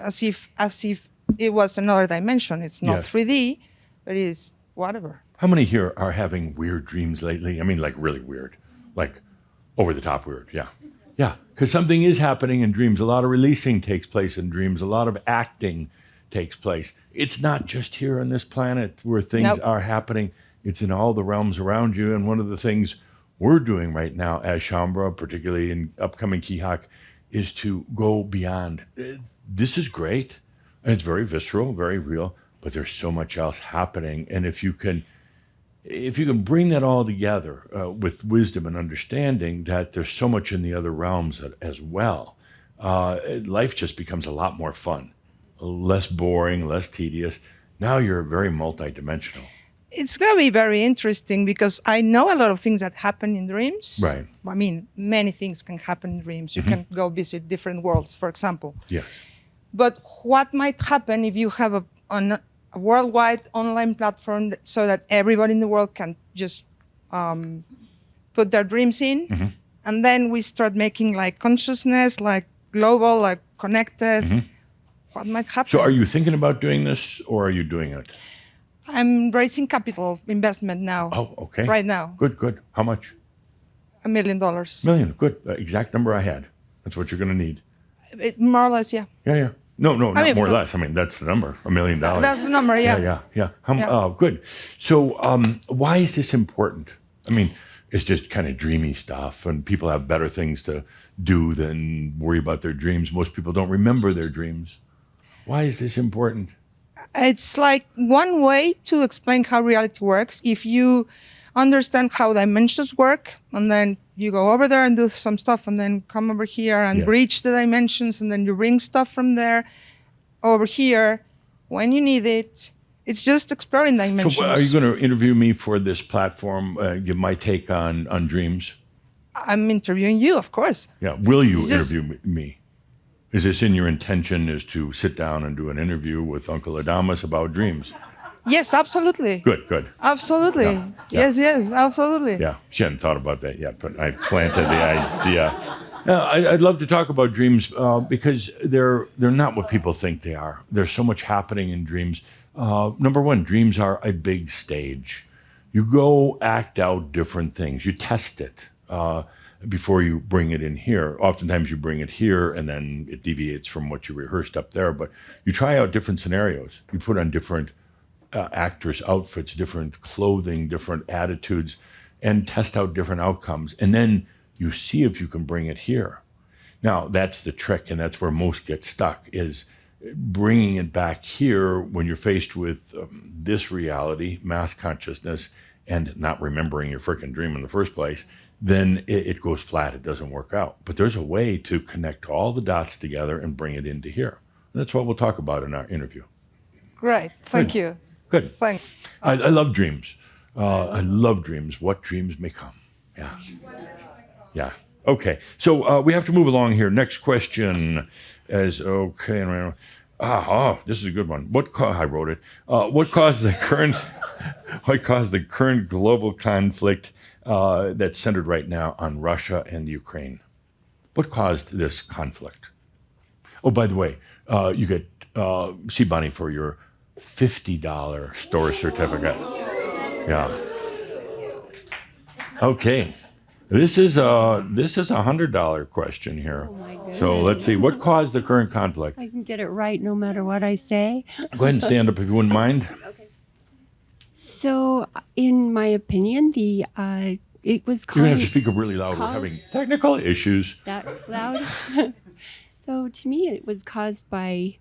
as if it was another dimension. It's not Yes. 3D, but it is whatever. How many here are having weird dreams lately? I mean, like really weird, like over the top weird. Yeah. Yeah. Because something is happening in dreams. A lot of releasing takes place in dreams. A lot of acting takes place. It's not just here on this planet where things Nope. are happening. It's in all the realms around you. And one of the things we're doing right now as Shambra, particularly in upcoming Kihak, is to go beyond. This is great. And it's very visceral, very real, but there's so much else happening. And if you can bring that all together with wisdom and understanding that there's so much in the other realms as well, life just becomes a lot more fun, less boring, less tedious. Now you're very multidimensional. It's going to be very interesting because I know a lot of things that happen in dreams. Right. I mean, many things can happen in dreams. You can go visit different worlds, for example. Yes. But what might happen if you have a worldwide online platform so that everybody in the world can just put their dreams in, and then we start making like consciousness, like global, like connected. What might happen? So are you thinking about doing this or are you doing it? I'm raising capital investment now. Oh, okay. Right now. Good. How much? $1 million. Million. Good. Exact number I had. That's what you're going to need. More or less, yeah. Yeah. No, not mean, more or less. I mean, that's the number, $1 million. That's the number, yeah. Yeah. Yeah. Oh, good. So why is this important? I mean, it's just kind of dreamy stuff, and people have better things to do than worry about their dreams. Most people don't remember their dreams. Why is this important? It's like one way to explain how reality works. If you understand how dimensions work, and then you go over there and do some stuff, and then come over here and Yeah. breach the dimensions, and then you bring stuff from there over here when you need it. It's just exploring dimensions. So are you going to interview me for this platform, give my take on dreams? I'm interviewing you, of course. Yeah. Will you Just- interview me? Is this in your intention is to sit down and do an interview with Uncle Adamus about dreams? Yes, absolutely. Good. Absolutely. Yeah. Yes, absolutely. Yeah, she hadn't thought about that yet, but I planted the idea. I'd love to talk about dreams because they're not what people think they are. There's so much happening in dreams. Number one, dreams are a big stage. You go act out different things. You test it. before you bring it in here. Oftentimes you bring it here and then it deviates from what you rehearsed up there, but you try out different scenarios. You put on different actors' outfits, different clothing, different attitudes, and test out different outcomes. And then you see if you can bring it here. Now, that's the trick, and that's where most get stuck, is bringing it back here when you're faced with this reality, mass consciousness, and not remembering your freaking dream in the first place. Then it goes flat. It doesn't work out. But there's a way to connect all the dots together and bring it into here. And that's what we'll talk about in our interview. Great. Thank you. Good. Thanks. I love dreams. I love dreams. What dreams may come. Yeah. Yeah. Okay. So we have to move along here. Next question is okay. This is a good one. I wrote it. What caused the current? What caused the current global conflict that's centered right now on Russia and Ukraine? What caused this conflict? Oh, by the way, you get Sea Bunny for your $50 store certificate. Yeah. Okay. This is a $100 question here. So let's see. What caused the current conflict? I can get it right no matter what I say. Go ahead and stand up if you wouldn't mind. So, in my opinion, it was caused. You're gonna have to speak up really loud. We're having technical issues. That loud. So to me, it was caused by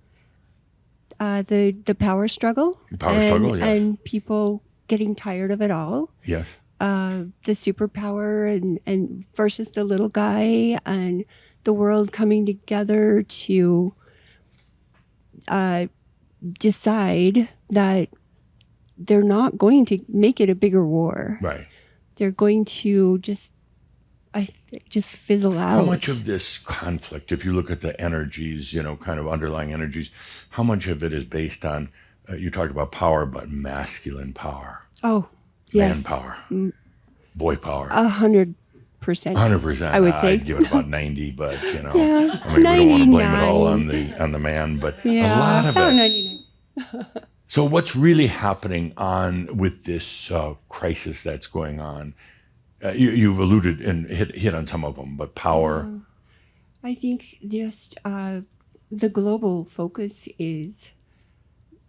the power struggle. Yes. And people getting tired of it all. Yes. The superpower and versus the little guy, and the world coming together to decide that they're not going to make it a bigger war. Right. They're going to just fizzle out. How much of this conflict, if you look at the energies, kind of underlying energies, how much of it is based on, you talked about power, but masculine power? Oh, yes. Man power. Boy power. 100%. 100%. I would say. I'd give it about 90, but Yeah, we don't want to blame it all 99. on the man, but Yeah, a lot of about it. 99. So what's really happening with this crisis that's going on? You've alluded and hit on some of them, but power. I think just the global focus is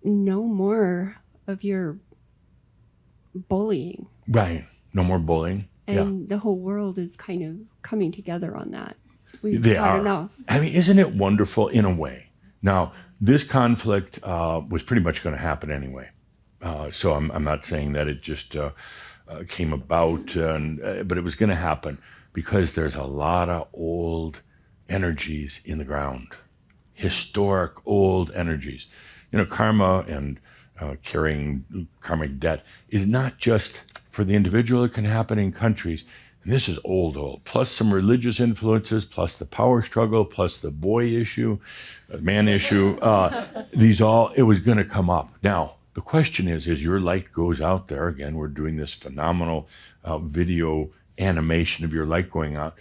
no more of your bullying. Right. No more bullying. And the whole world is kind of coming together on that. They I are. don't know. I mean, isn't it wonderful in a way? Now, this conflict was pretty much going to happen anyway. So I'm not saying that it just came about, but it was going to happen because there's a lot of old energies in the ground, historic old energies. Karma and carrying karmic debt is not just for the individual. It can happen in countries. And this is old, plus some religious influences, plus the power struggle, plus the boy issue, man issue. It was going to come up. Now, the question is, as your light goes out there, again, we're doing this phenomenal video animation of your light going out.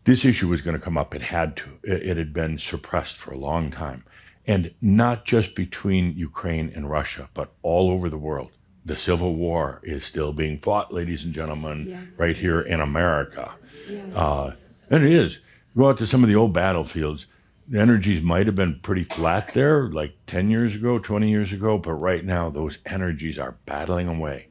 This issue was going to come up. It had to. It had been suppressed for a long time. And not just between Ukraine and Russia, but all over the world. The Civil War is still being fought, ladies and gentlemen, right here in America. And it is. Go out to some of the old battlefields. The energies might have been pretty flat there, like 10 years ago, 20 years ago, but right now those energies are battling away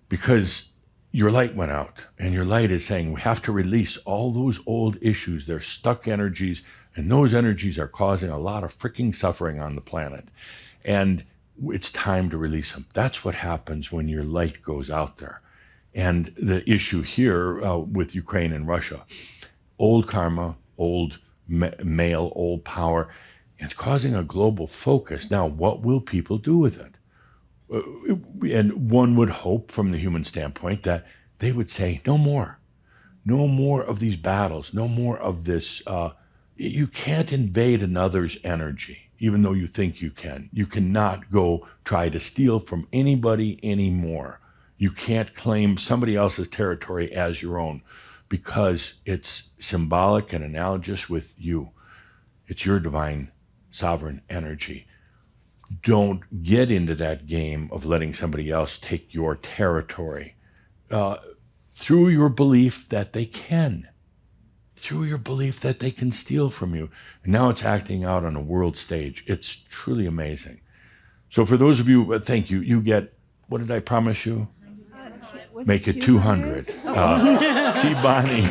because your light went out, and your light is saying we have to release all those old issues. They're stuck energies, and those energies are causing a lot of freaking suffering on the planet. And it's time to release them. That's what happens when your light goes out there. And the issue here with Ukraine and Russia, old karma, old male, old power, it's causing a global focus. Now, what will people do with it? And one would hope from the human standpoint that they would say, no more of these battles, no more of this. You can't invade another's energy. Even though you think you can. You cannot go try to steal from anybody anymore. You can't claim somebody else's territory as your own because it's symbolic and analogous with you. It's your divine sovereign energy. Don't get into that game of letting somebody else take your territory. through your belief that they can, through your belief that they can steal from you. And now it's acting out on a world stage. It's truly amazing. So for those of you, thank you. You get, what did I promise you? Make it 200. See Bonnie.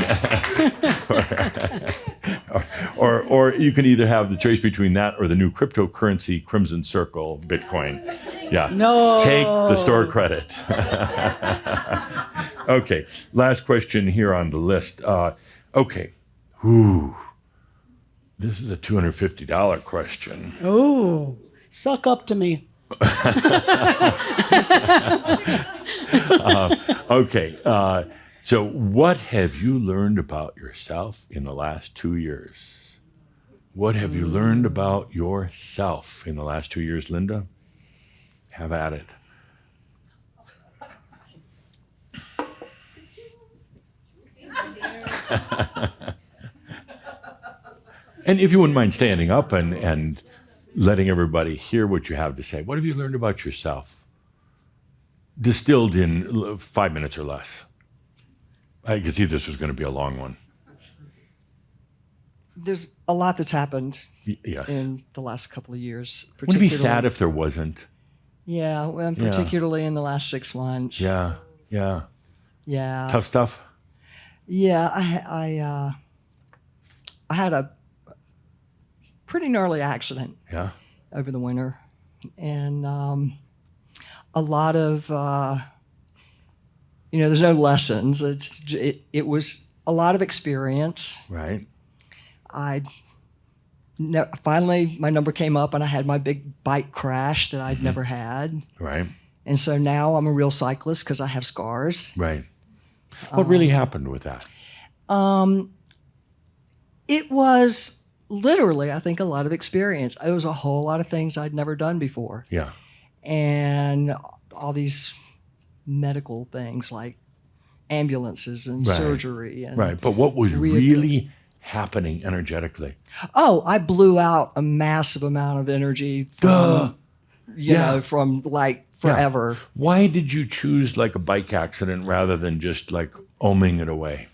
or you can either have the choice between that or the new cryptocurrency Crimson Circle Bitcoin. Yeah. No. Take the store credit. Okay. Last question here on the list. Okay. Ooh. This is a $250 question. Oh, suck up to me. Okay. So what have you learned about yourself in the last 2 years? What have you learned about yourself in the last 2 years, Linda? Have at it. And if you wouldn't mind standing up and letting everybody hear what you have to say. What have you learned about yourself? Distilled in 5 minutes or less. I could see this was going to be a long one. There's a lot that's happened Yes. in the last couple of years. Wouldn't it be sad if there wasn't? Yeah, well, particularly in the last 6 months. Yeah, yeah. Yeah. Tough stuff? Yeah, I had a pretty gnarly accident Yeah. over the winter. And a lot of, there's no lessons. It was a lot of experience. Right. Finally, my number came up and I had my big bike crash that I'd never had. Right. And so now I'm a real cyclist because I have scars. Right. What really happened with that? It was literally, I think, a lot of experience. It was a whole lot of things I'd never done before. Yeah. And all these medical things like ambulances and surgery. And right. But what was really happening energetically? Oh, I blew out a massive amount of energy from, from like forever. Yeah. Why did you choose like a bike accident rather than just like oming it away?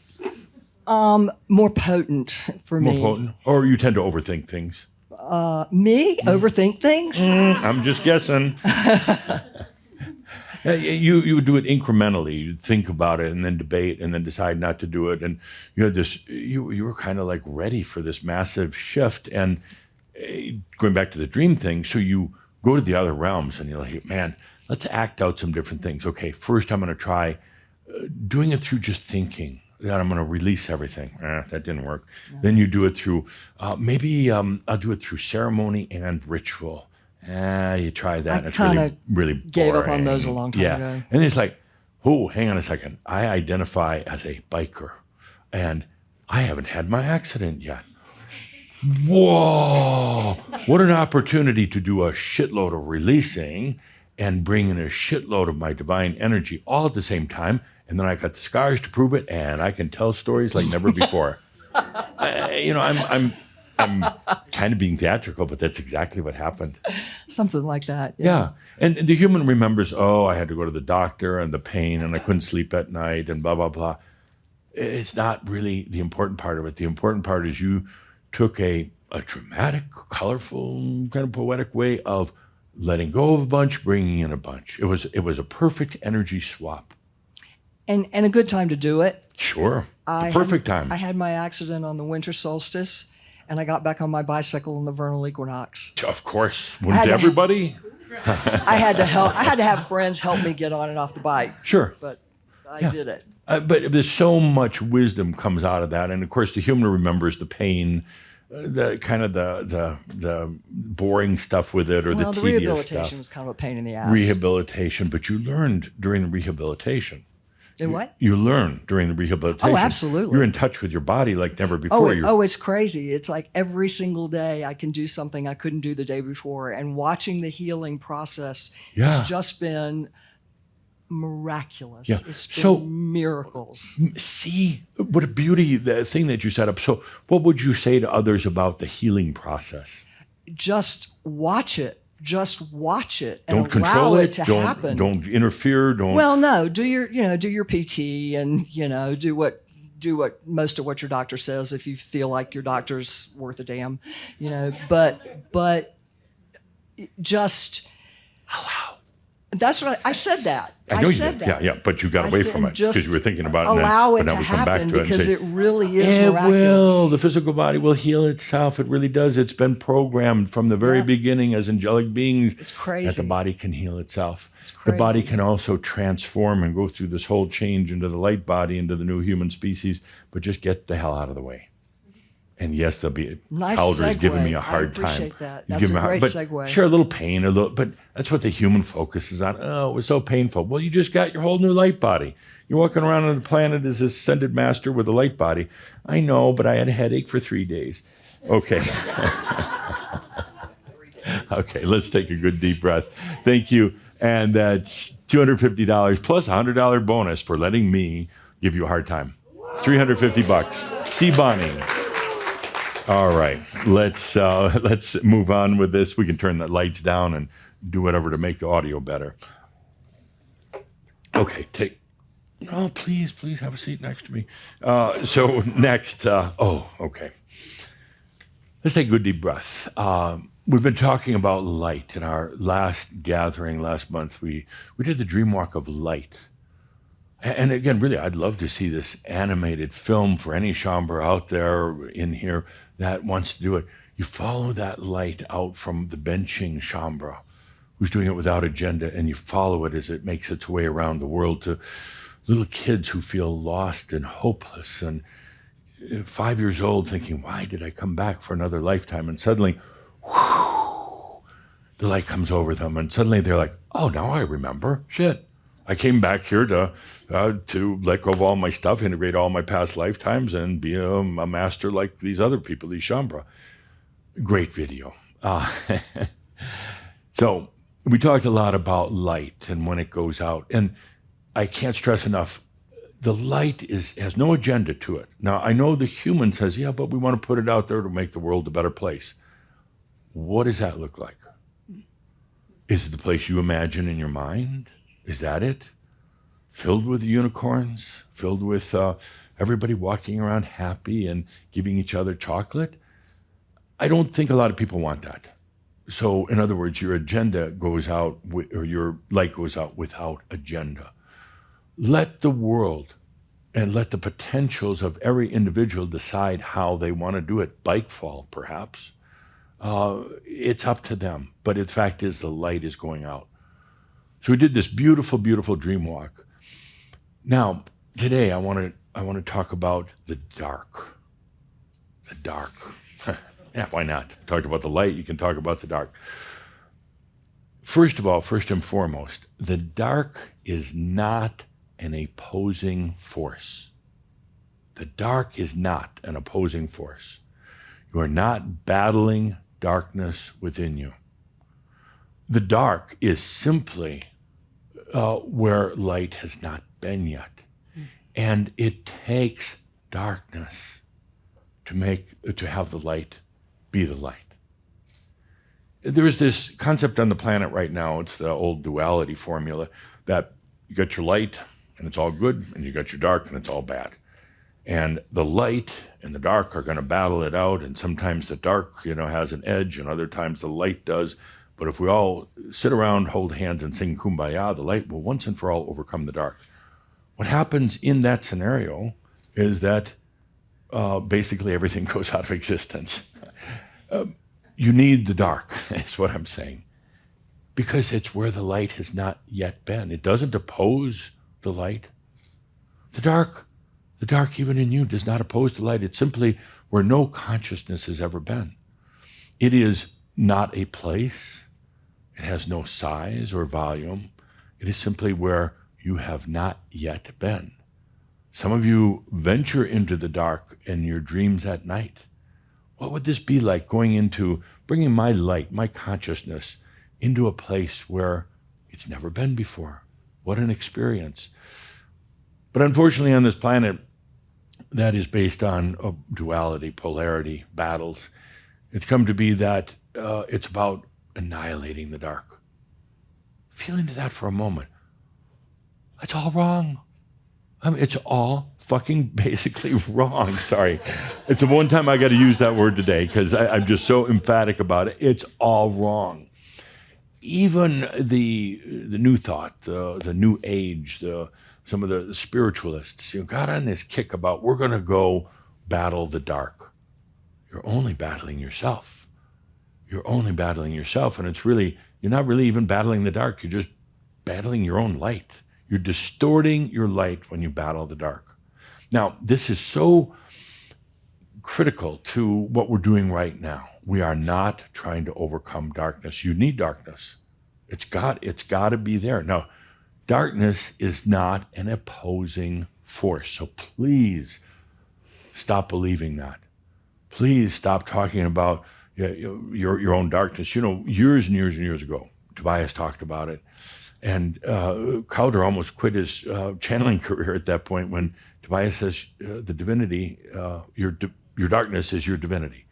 More potent for me. More potent? Or you tend to overthink things? Overthink things? I'm just guessing. You would do it incrementally. You'd think about it and then debate and then decide not to do it. And you had this. You were kind of like ready for this massive shift. And going back to the dream thing, so you go to the other realms and you're like, man, let's act out some different things. Okay, first I'm going to try doing it through just thinking. That I'm going to release everything. That didn't work. No. Then you do it through, maybe I'll do it through ceremony and ritual. You try that. And it's really boring. Gave up on those a long time ago. And it's like, oh, hang on a second. I identify as a biker and I haven't had my accident yet. Whoa, what an opportunity to do a shitload of releasing and bring in a shitload of my divine energy all at the same time. And then I got the scars to prove it, and I can tell stories like never before. I'm kind of being theatrical, but that's exactly what happened. Something like that. Yeah. And the human remembers, I had to go to the doctor and the pain, and I couldn't sleep at night, and blah, blah, blah. It's not really the important part of it. The important part is you took a dramatic, colorful, kind of poetic way of letting go of a bunch, bringing in a bunch. It was a perfect energy swap. And a good time to do it. Sure. Perfect time. I had my accident on the winter solstice, and I got back on my bicycle in the vernal equinox. Of course. Wouldn't everybody? I had to have friends help me get on and off the bike. Sure. But I did it. But there's so much wisdom comes out of that. And of course, the human remembers the pain, the kind of the boring stuff with it, or the tedious stuff. Rehabilitation was kind of a pain in the ass. Rehabilitation. But you learned during the rehabilitation. In what? You learn during the rehabilitation. Oh, absolutely. You're in touch with your body like never before. It's crazy. It's like every single day I can do something I couldn't do the day before. And watching the healing process has just been miraculous. Yeah. It's been miracles. See, what a beauty, the thing that you set up. So what would you say to others about the healing process? Just watch it. just watch it and Don't allow control it to don't, happen. Don't interfere. Don't. Well, no, do your PT and, do what most of what your doctor says if you feel like your doctor's worth a damn, but just allow. That's what I said that. I know you said did. that. Yeah, but you got away from it because you were thinking about it. Allow and it then, to but now we come back happen to it and because say, it really is it miraculous. will. The physical body will heal itself. It really does. It's been programmed from the very beginning as angelic beings. It's crazy. That the body can heal itself. It's The crazy. body can also transform and go through this whole change into the light body, into the new human species, but just get the hell out of the way. And yes, there'll be Nice Calder's giving me a segue. hard I appreciate time. that. He's That's giving a me great but segue. Share a little pain, but that's what the human focus is on. Oh, it was so painful. Well, you just got your whole new light body. You're walking around on the planet as this ascended master with a light body. I know, but I had a headache for 3 days. Okay. Okay, let's take a good deep breath. Thank you. And that's $250 plus a $100 bonus for letting me give you a hard time. $350. See Bonnie. All right, let's move on with this. We can turn the lights down and do whatever to make the audio better. Okay, please have a seat next to me. So next, okay. Let's take a good deep breath. We've been talking about light in our last gathering last month. We did the dream walk of light. And again, really, I'd love to see this animated film for any Shambhala out there in here that wants to do it. You follow that light out from the benching Shambhala, who's doing it without agenda, and you follow it as it makes its way around the world to little kids who feel lost and hopeless and 5 years old thinking, why did I come back for another lifetime? And suddenly, whoo, the light comes over them, and suddenly they're like, oh, now I remember. Shit. I came back here to let go of all my stuff, integrate all my past lifetimes, and be a master like these other people, these Shambhala. Great video. So we talked a lot about light and when it goes out. And I can't stress enough, the light has no agenda to it. Now, I know the human says, yeah, but we want to put it out there to make the world a better place. What does that look like? Is it the place you imagine in your mind? Is that it? Filled with unicorns? Filled with everybody walking around happy and giving each other chocolate? I don't think a lot of people want that. So, in other words, your agenda goes out, or your light goes out without agenda. Let the world and let the potentials of every individual decide how they want to do it. Bike fall, perhaps. It's up to them. But the fact is, the light is going out. So we did this beautiful, beautiful dream walk. Now, today I want to talk about the dark. The dark. Yeah, why not? Talk about the light, you can talk about the dark. First of all, first and foremost, the dark is not an opposing force. The dark is not an opposing force. You are not battling darkness within you. The dark is simply where light has not been yet. And it takes darkness to have the light be the light. There's this concept on the planet right now, it's the old duality formula, that you got your light and it's all good, and you got your dark and it's all bad. And the light and the dark are going to battle it out, and sometimes the dark, has an edge, and other times the light does. But if we all sit around, hold hands, and sing Kumbaya, the light will once and for all overcome the dark. What happens in that scenario is that basically everything goes out of existence. You need the dark, is what I'm saying, because it's where the light has not yet been. It doesn't oppose the light. The dark even in you does not oppose the light. It's simply where no consciousness has ever been. It is not a place. It has no size or volume. It is simply where you have not yet been. Some of you venture into the dark in your dreams at night. What would this be like, bringing my light, my consciousness, into a place where it's never been before? What an experience. But unfortunately on this planet, that is based on duality, polarity, battles. It's come to be that it's about annihilating the dark. Feel into that for a moment. That's all wrong. I mean, it's all fucking basically wrong. Sorry. It's the one time I got to use that word today because I'm just so emphatic about it. It's all wrong. Even the New Thought, the New Age, some of the spiritualists, got on this kick about we're going to go battle the dark. You're only battling yourself. You're only battling yourself, and you're not really even battling the dark. You're just battling your own light. You're distorting your light when you battle the dark. Now, this is so critical to what we're doing right now. We are not trying to overcome darkness. You need darkness. It's got to be there. Now, darkness is not an opposing force. So please stop believing that. Please stop talking about your own darkness. Years and years and years ago, Tobias talked about it. And Crowder almost quit his channeling career at that point when Tobias says the divinity, your darkness is your divinity.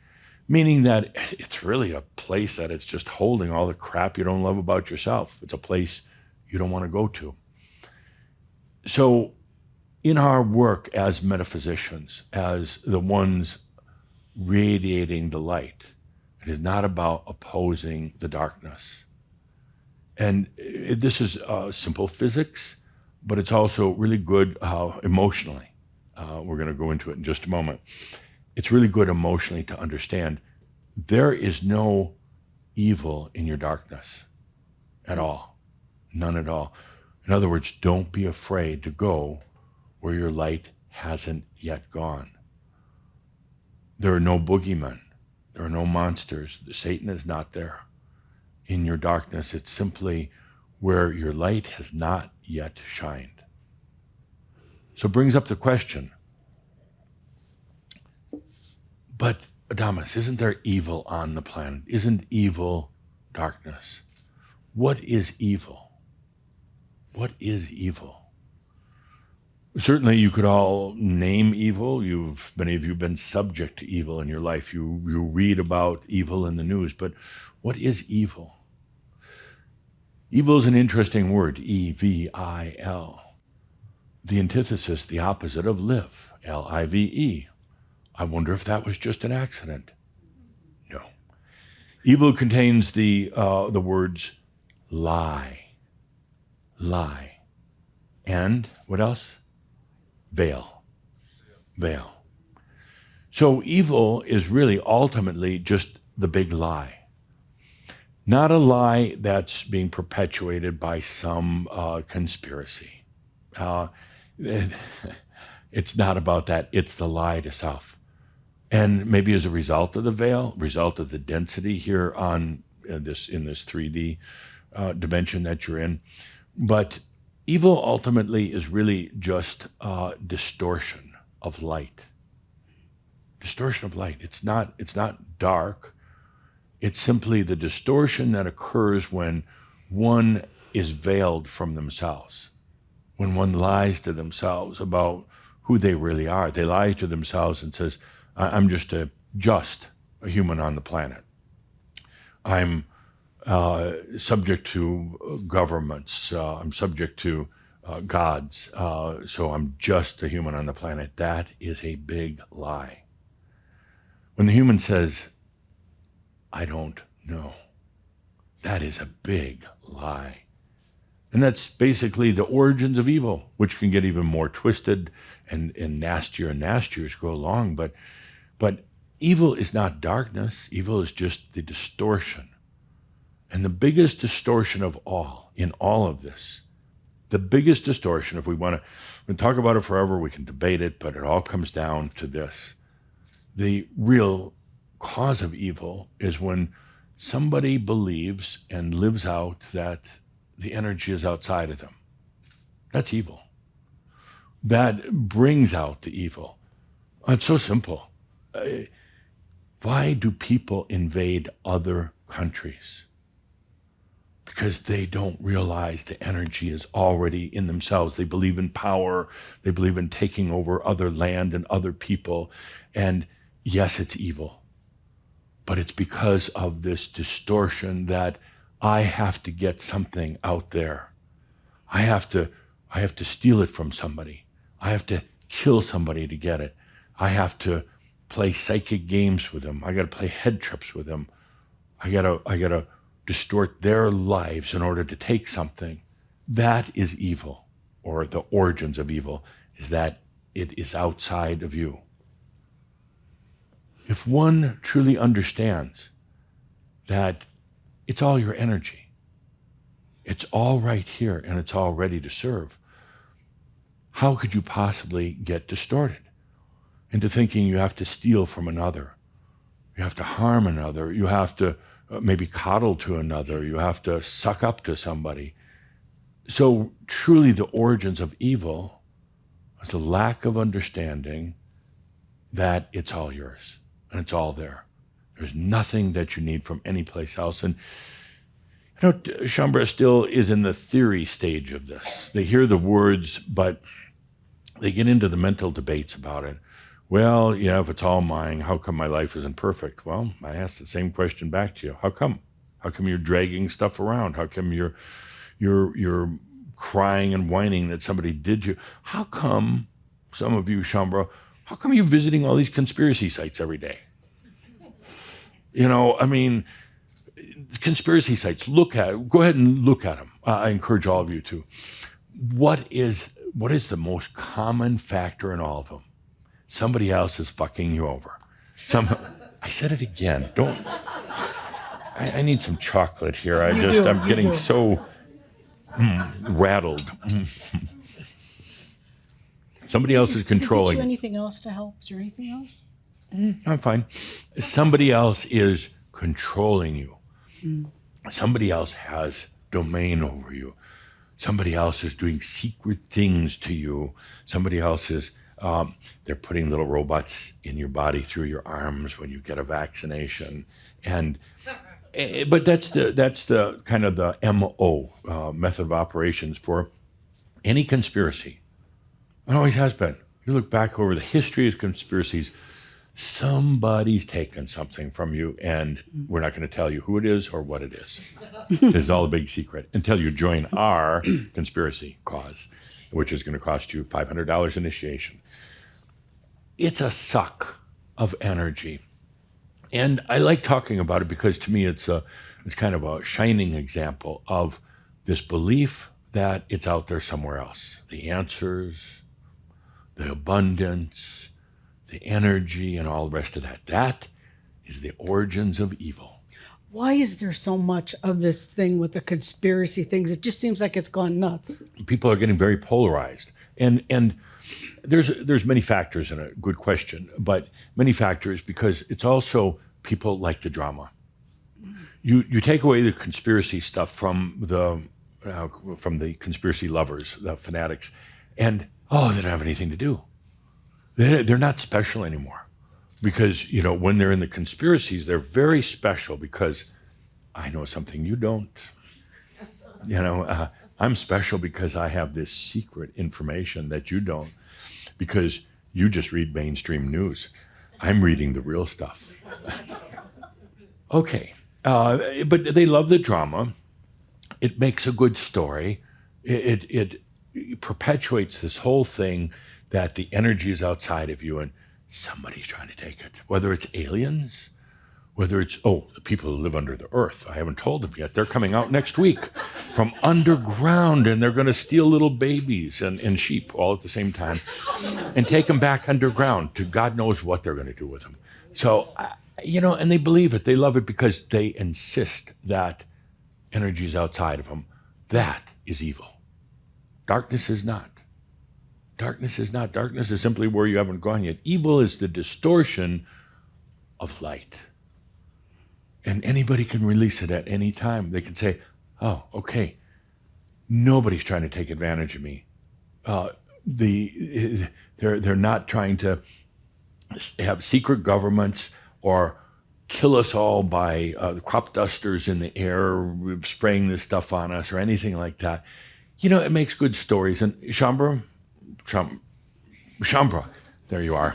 Meaning that it's really a place that it's just holding all the crap you don't love about yourself. It's a place you don't want to go to. So in our work as metaphysicians, as the ones radiating the light, it is not about opposing the darkness. And this is simple physics, but it's also really good emotionally. We're going to go into it in just a moment. It's really good emotionally to understand there is no evil in your darkness at all. None at all. In other words, don't be afraid to go where your light hasn't yet gone. There are no boogeymen. There are no monsters. Satan is not there. In your darkness, it's simply where your light has not yet shined. So it brings up the question, but Adamus, isn't there evil on the planet? Isn't evil darkness? What is evil? What is evil? Certainly you could all name evil. Many of you have been subject to evil in your life. You read about evil in the news, but what is evil? Evil is an interesting word, E-V-I-L. The antithesis, the opposite of live, L-I-V-E. I wonder if that was just an accident. No. Evil contains the words lie, and what else? Veil. So evil is really ultimately just the big lie. Not a lie that's being perpetuated by some conspiracy. It's not about that. It's the lie to self. And maybe as a result of the veil, result of the density here in this 3D dimension that you're in. But evil ultimately is really just distortion of light. Distortion of light. It's not dark. It's simply the distortion that occurs when one is veiled from themselves, when one lies to themselves about who they really are. They lie to themselves and says, I'm just a human on the planet. I'm subject to governments. I'm subject to gods. So I'm just a human on the planet. That is a big lie. When the human says, I don't know, that is a big lie. And that's basically the origins of evil, which can get even more twisted and nastier and nastier as go along. But evil is not darkness. Evil is just the distortion. And the biggest distortion of all, in all of this, the biggest distortion, if we want to talk about it forever, we can debate it, but it all comes down to this. The real cause of evil is when somebody believes and lives out that the energy is outside of them. That's evil. That brings out the evil. It's so simple. Why do people invade other countries? Because they don't realize the energy is already in themselves. They believe in power. They believe in taking over other land and other people. And yes, it's evil. but it's because of this distortion that I have to get something out there. I have to steal it from somebody. I have to kill somebody to get it. I have to play psychic games with them. I got to play head trips with them. I got to distort their lives in order to take something. That is evil, or the origins of evil is that it is outside of you. If one truly understands that it's all your energy, it's all right here and it's all ready to serve, how could you possibly get distorted into thinking you have to steal from another, you have to harm another, you have to maybe coddle to another, you have to suck up to somebody? So truly the origins of evil is a lack of understanding that it's all yours and it's all there. There's nothing that you need from any place else. And Shaumbra still is in the theory stage of this. They hear the words, but they get into the mental debates about it. Well, yeah, if it's all mine, how come my life isn't perfect? Well, I ask the same question back to you. How come? How come you're dragging stuff around? How come you're crying and whining that somebody did you? How come, some of you, Shaumbra, how come you're visiting all these conspiracy sites every day? Conspiracy sites, go ahead and look at them. I encourage all of you to. What is the most common factor in all of them? Somebody else is fucking you over. I said it again. I need some chocolate here. I'm getting so rattled. Somebody else is controlling. Did you anything else to help? Is there anything else? I'm fine. Somebody else is controlling you. Somebody else has domain over you. Somebody else is doing secret things to you. Somebody else is, they're putting little robots in your body through your arms when you get a vaccination. But that's the kind of the MO, method of operations for any conspiracy. It always has been. You look back over the history of conspiracies, somebody's taken something from you, and we're not going to tell you who it is or what it is. It's all a big secret until you join our conspiracy cause, which is going to cost you $500 initiation. It's a suck of energy. And I like talking about it because to me it's kind of a shining example of this belief that it's out there somewhere else. The answers, the abundance, the energy, and all the rest of that. That is the origins of evil. Why is there so much of this thing with the conspiracy things? It just seems like it's gone nuts. People are getting very polarized. And there's many factors in it. Good question. But many factors because it's also people like the drama. You take away the conspiracy stuff from the conspiracy lovers, the fanatics, and they don't have anything to do. They're not special anymore because, when they're in the conspiracies, they're very special because I know something you don't. I'm special because I have this secret information that you don't, because you just read mainstream news. I'm reading the real stuff. Okay. But they love the drama. It makes a good story. It perpetuates this whole thing that the energy is outside of you and somebody's trying to take it. Whether it's aliens, whether it's, the people who live under the earth. I haven't told them yet. They're coming out next week from underground and they're going to steal little babies and sheep all at the same time and take them back underground to God knows what they're going to do with them. So, and they believe it. They love it because they insist that energy is outside of them. That is evil. Darkness is not. Darkness is not. Darkness is simply where you haven't gone yet. Evil is the distortion of light. And anybody can release it at any time. They can say, okay, nobody's trying to take advantage of me. They're not trying to have secret governments or kill us all by crop dusters in the air spraying this stuff on us or anything like that. It makes good stories. And Shaumbra, there you are.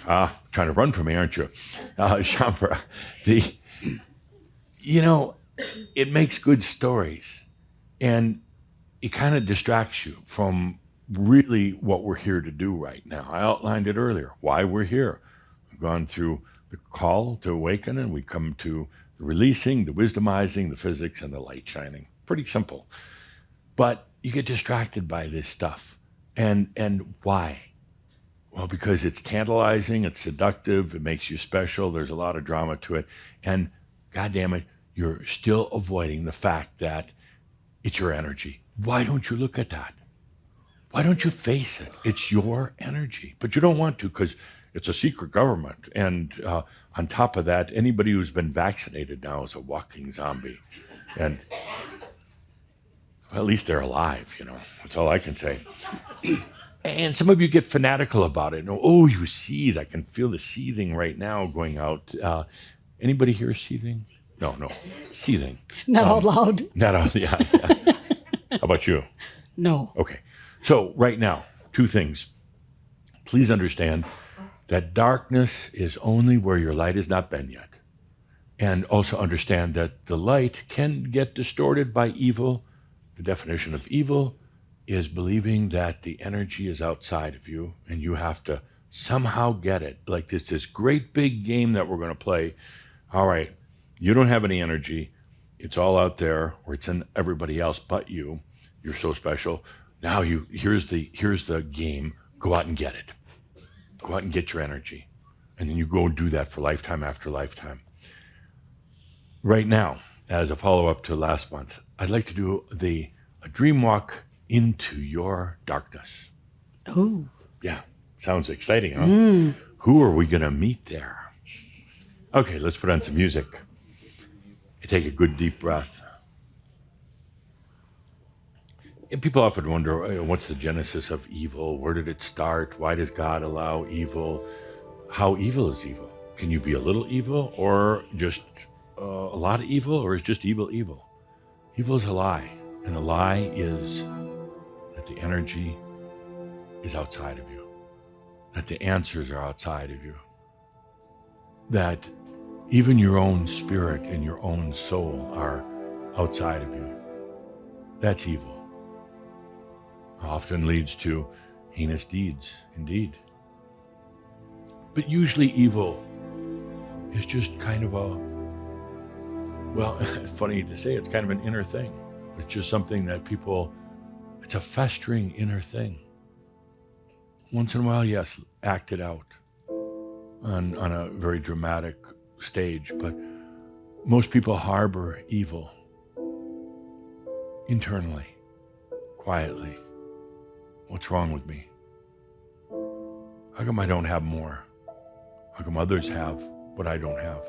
Trying to run from me, aren't you? Shaumbra, You know, it makes good stories, and it kind of distracts you from really what we're here to do right now. I outlined it earlier, why we're here. We've gone through the call to awaken, and we come to the releasing, the wisdomizing, the physics, and the light shining. Pretty simple. But you get distracted by this stuff. And why? Well, because it's tantalizing, it's seductive, it makes you special, there's a lot of drama to it. And God damn it, you're still avoiding the fact that it's your energy. Why don't you look at that? Why don't you face it? It's your energy. But you don't want to because it's a secret government. And on top of that, anybody who's been vaccinated now is a walking zombie. And well, at least they're alive, you know. That's all I can say. And some of you get fanatical about it. Oh, you seethe. I can feel the seething right now going out. Anybody here seething? No. Seething. Not out loud. Not out, yeah. How about you? No. Okay. So right now, two things. Please understand that darkness is only where your light has not been yet. And also understand that the light can get distorted by evil. The definition of evil is believing that the energy is outside of you and you have to somehow get it. Like this great big game that we're going to play. All right, you don't have any energy. It's all out there, or it's in everybody else but you. You're so special. Now here's the game. Go out and get it. Go out and get your energy. And then you go and do that for lifetime after lifetime. Right now, as a follow-up to last month, I'd like to do a dream walk into your darkness. Oh. Yeah, sounds exciting, huh? Who are we going to meet there? Okay, let's put on some music. Take a good deep breath. And people often wonder, what's the genesis of evil? Where did it start? Why does God allow evil? How evil is evil? Can you be a little evil, or just a lot of evil, or is just evil evil? Evil is a lie, and a lie is that the energy is outside of you, that the answers are outside of you, that even your own spirit and your own soul are outside of you. That's evil. Often leads to heinous deeds, indeed. But usually evil is just kind of it's funny to say, it's kind of an inner thing. It's just something that it's a festering inner thing. Once in a while, yes, act it out on a very dramatic stage, but most people harbor evil internally, quietly. What's wrong with me? How come I don't have more? How come others have what I don't have?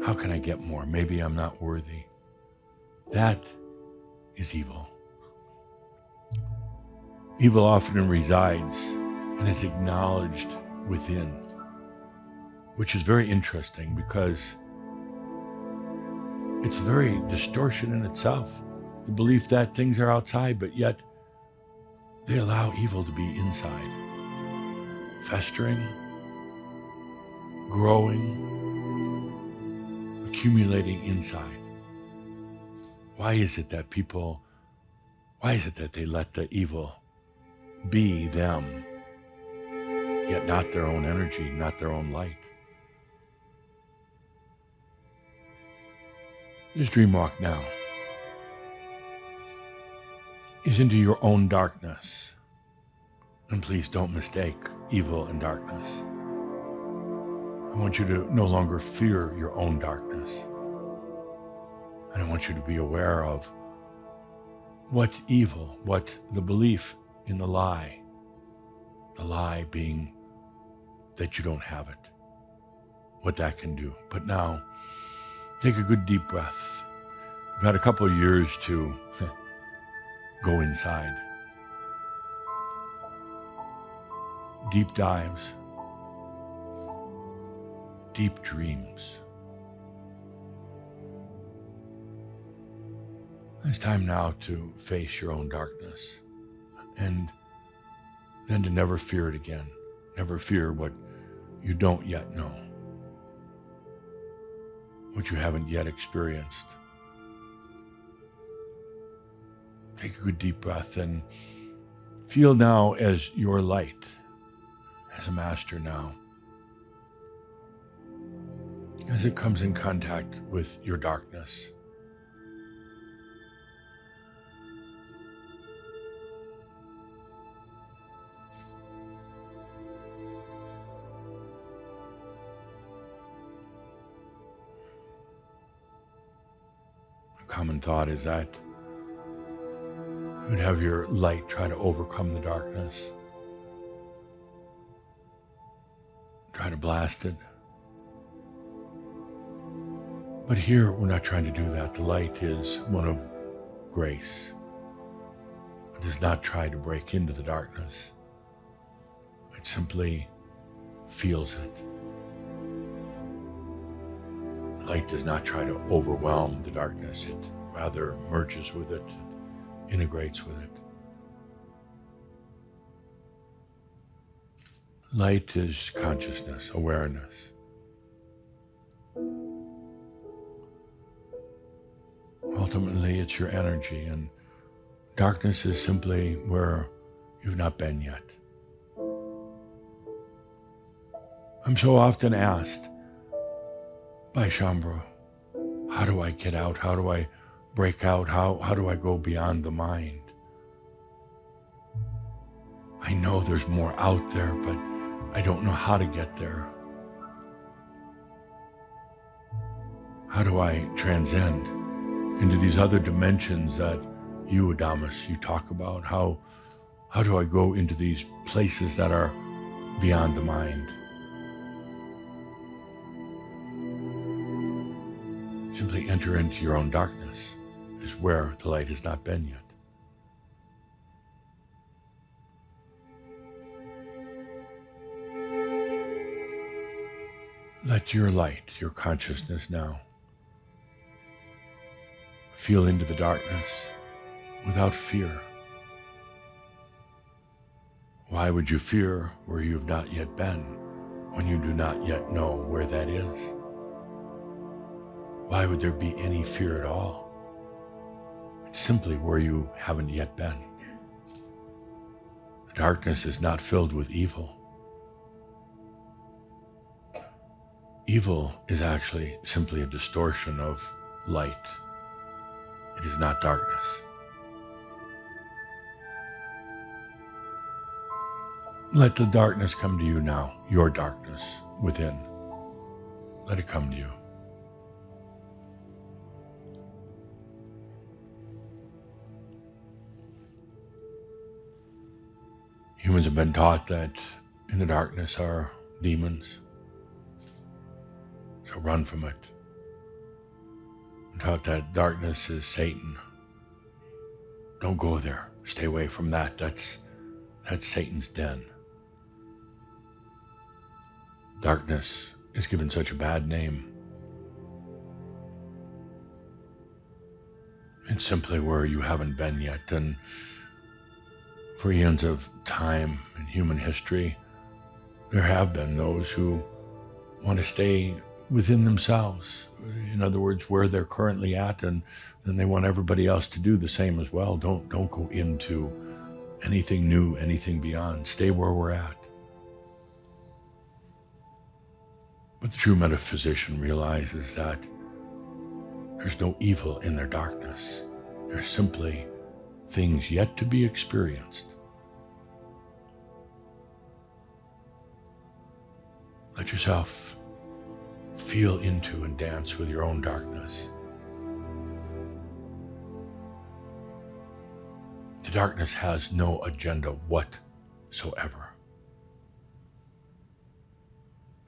How can I get more? Maybe I'm not worthy. That is evil. Evil often resides and is acknowledged within, which is very interesting because it's very distortion in itself. The belief that things are outside, but yet they allow evil to be inside, festering, growing, accumulating inside. Why is it that they let the evil be them, yet not their own energy, not their own light? This dream walk now is into your own darkness. And please don't mistake evil and darkness. I want you to no longer fear your own darkness. And I want you to be aware of what evil, what the belief in the lie being that you don't have it, what that can do. But now, take a good deep breath. You've had a couple of years to go inside. Deep dives, deep dreams. It's time now to face your own darkness and then to never fear it again. Never fear what you don't yet know. what you haven't yet experienced. Take a good deep breath and feel now as your light, as a master now, as it comes in contact with your darkness. A common thought is that you would have your light try to overcome the darkness, try to blast it. But here, we're not trying to do that. The light is one of grace. It does not try to break into the darkness. It simply feels it. The light does not try to overwhelm the darkness. It rather merges with it, integrates with it. Light is consciousness, awareness. Ultimately, it's your energy, and darkness is simply where you've not been yet. I'm so often asked by Shambhala, how do I get out? How do I break out? How do I go beyond the mind? I know there's more out there, but I don't know how to get there. How do I transcend into these other dimensions that you, Adamus, you talk about? How do I go into these places that are beyond the mind? Simply enter into your own darkness, is where the light has not been yet. Let your light, your consciousness now, feel into the darkness without fear. Why would you fear where you have not yet been, when you do not yet know where that is? Why would there be any fear at all? It's simply where you haven't yet been. The darkness is not filled with evil. Evil is actually simply a distortion of light. It is not darkness. Let the darkness come to you now, your darkness within. Let it come to you. Humans have been taught that in the darkness are demons. So run from it. I'm taught that darkness is Satan. Don't go there. Stay away from that. That's Satan's den. Darkness is given such a bad name. It's simply where you haven't been yet, and for eons of time in human history, there have been those who want to stay within themselves. In other words, where they're currently at, and then they want everybody else to do the same as well. Don't go into anything new, anything beyond. Stay where we're at. But the true metaphysician realizes that there's no evil in their darkness. There's simply things yet to be experienced. Let yourself feel into and dance with your own darkness. The darkness has no agenda whatsoever.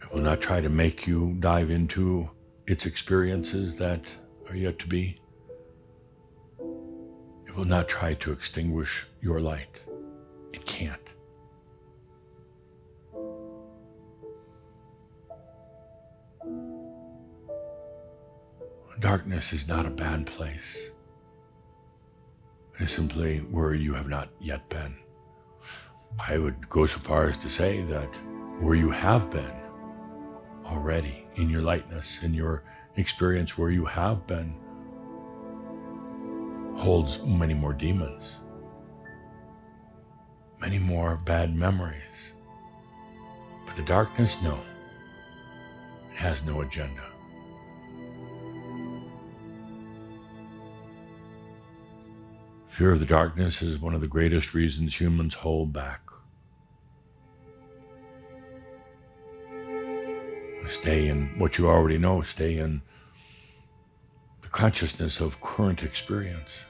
It will not try to make you dive into its experiences that are yet to be. It will not try to extinguish your light. It can't. Darkness is not a bad place. It is simply where you have not yet been. I would go so far as to say that where you have been already, in your lightness, in your experience where you have been holds many more demons, many more bad memories. But the darkness, no. It has no agenda. Fear of the darkness is one of the greatest reasons humans hold back. Stay in what you already know. Stay in the consciousness of current experience.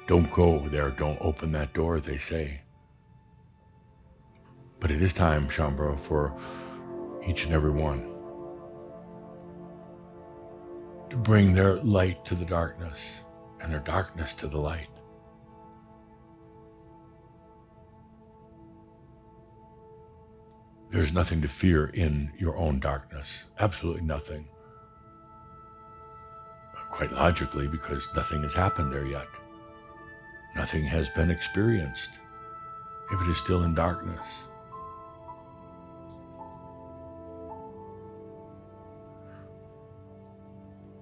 Don't go there. Don't open that door, they say. But it is time, Shambhala, for each and every one to bring their light to the darkness and their darkness to the light. There's nothing to fear in your own darkness. Absolutely nothing. Quite logically, because nothing has happened there yet. Nothing has been experienced if it is still in darkness.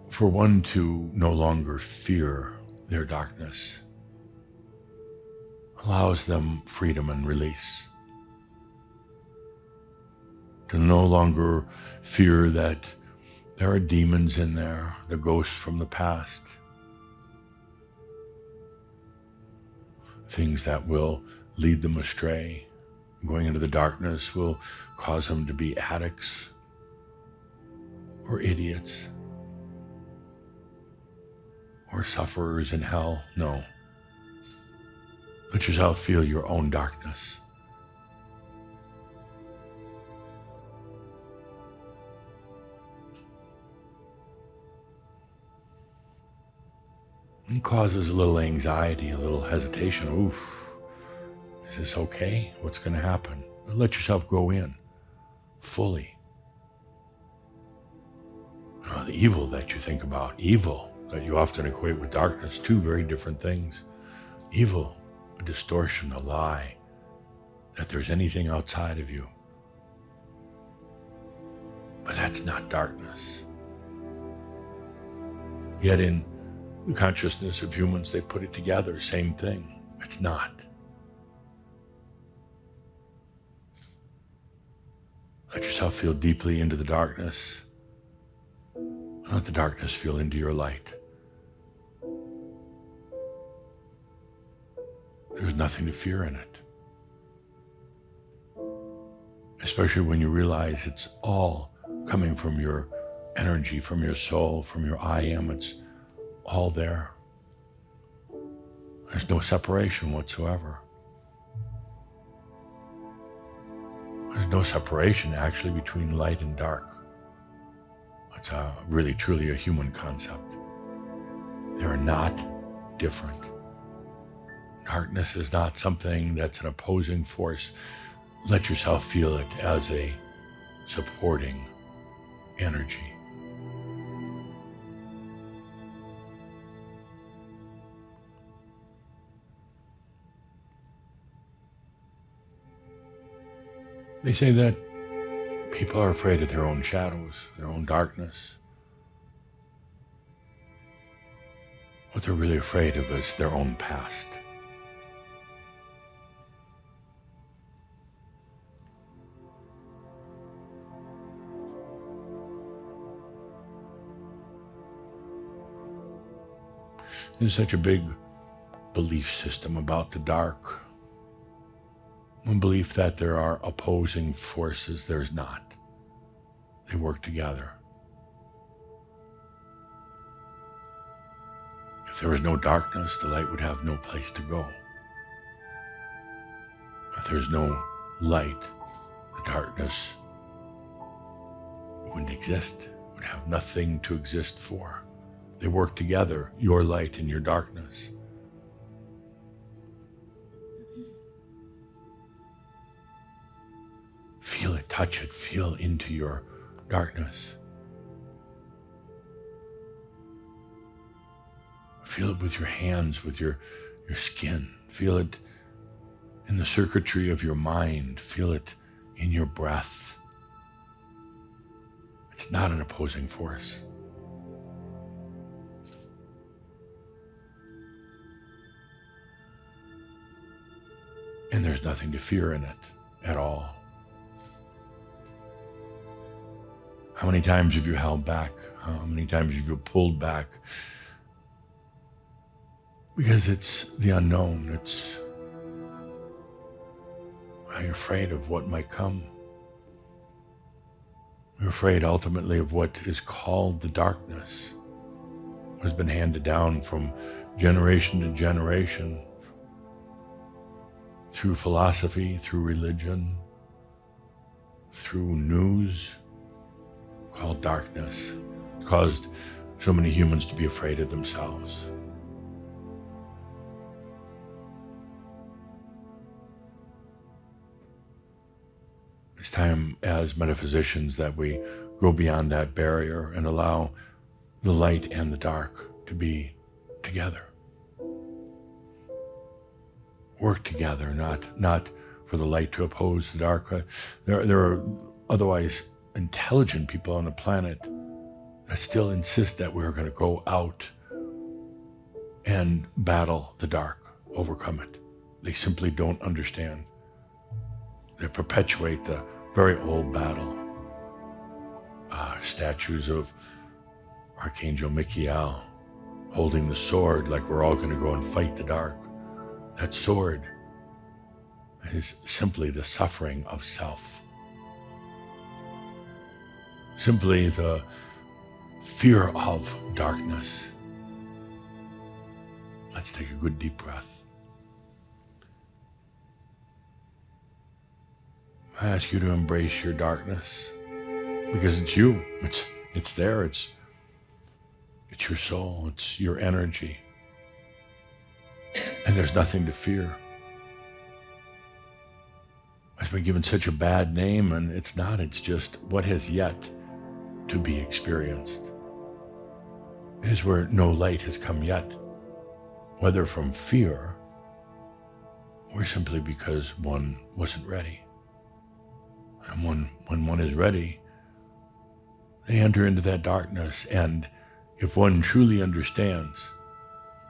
For one to no longer fear their darkness allows them freedom and release. To no longer fear that there are demons in there, the ghosts from the past, things that will lead them astray. Going into the darkness will cause them to be addicts or idiots or sufferers in hell. No. Let yourself feel your own darkness. It causes a little anxiety, a little hesitation. Oof, is this okay? What's going to happen? Let yourself go in fully. The evil that you think about, evil that you often equate with darkness, two very different things. Evil, a distortion, a lie, that there's anything outside of you. But that's not darkness. Yet in the consciousness of humans, they put it together, same thing. It's not. Let yourself feel deeply into the darkness. Let the darkness feel into your light. There's nothing to fear in it. Especially when you realize it's all coming from your energy, from your soul, from your I am. It's all there. There's no separation whatsoever. There's no separation actually between light and dark. It's really truly a human concept. They are not different. Darkness is not something that's an opposing force. Let yourself feel it as a supporting energy. They say that people are afraid of their own shadows, their own darkness. What they're really afraid of is their own past. There's such a big belief system about the dark. One belief that there are opposing forces. There's not. They work together. If there was no darkness, the light would have no place to go. If there's no light, the darkness wouldn't exist, would have nothing to exist for. They work together, your light and your darkness. Feel it, touch it, feel into your darkness. Feel it with your hands, with your skin. Feel it in the circuitry of your mind. Feel it in your breath. It's not an opposing force. And there's nothing to fear in it at all. How many times have you held back? How many times have you pulled back? Because it's the unknown. Are you afraid of what might come? You're afraid ultimately of what is called the darkness, what has been handed down from generation to generation, through philosophy, through religion, through news, called darkness. It's caused so many humans to be afraid of themselves. It's time as metaphysicians that we go beyond that barrier and allow the light and the dark to be together. Work together, not for the light to oppose the dark. There are otherwise intelligent people on the planet that still insist that we're going to go out and battle the dark, overcome it. They simply don't understand. They perpetuate the very old battle. Statues of Archangel Michael holding the sword like we're all going to go and fight the dark. That sword is simply the suffering of self. Simply the fear of darkness. Let's take a good deep breath. I ask you to embrace your darkness because it's you. It's there. It's your soul. It's your energy. And there's nothing to fear. It's been given such a bad name, and it's not. It's just what has yet to be experienced. It is where no light has come yet, whether from fear or simply because one wasn't ready. And when one is ready, they enter into that darkness, and if one truly understands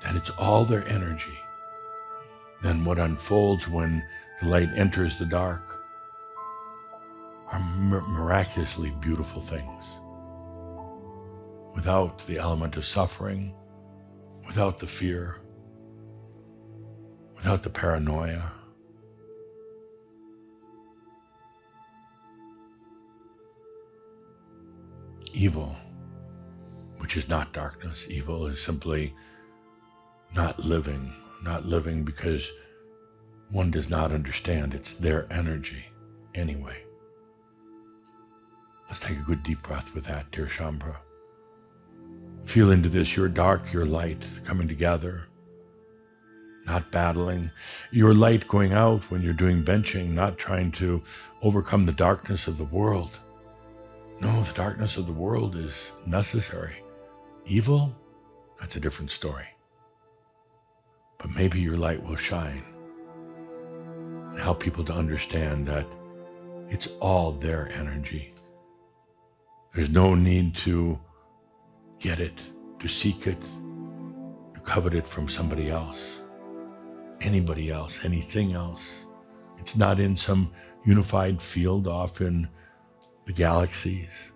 that it's all their energy, then what unfolds when the light enters the dark are miraculously beautiful things. Without the element of suffering, without the fear, without the paranoia. Evil, which is not darkness. Evil is simply not living because one does not understand. It's their energy anyway. Let's take a good deep breath with that, dear Shambhala. Feel into this, your dark, your light coming together, not battling. Your light going out when you're doing benching, not trying to overcome the darkness of the world. No, the darkness of the world is necessary. Evil, that's a different story. But maybe your light will shine and help people to understand that it's all their energy. There's no need to get it, to seek it, to covet it from somebody else, anybody else, anything else. It's not in some unified field off in the galaxies.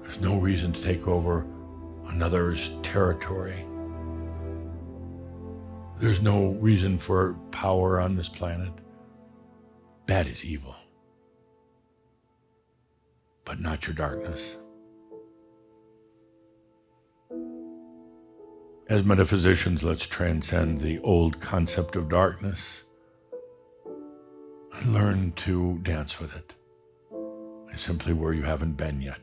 There's no reason to take over another's territory. There's no reason for power on this planet. That is evil, but not your darkness. As metaphysicians, let's transcend the old concept of darkness and learn to dance with it. It's simply where you haven't been yet.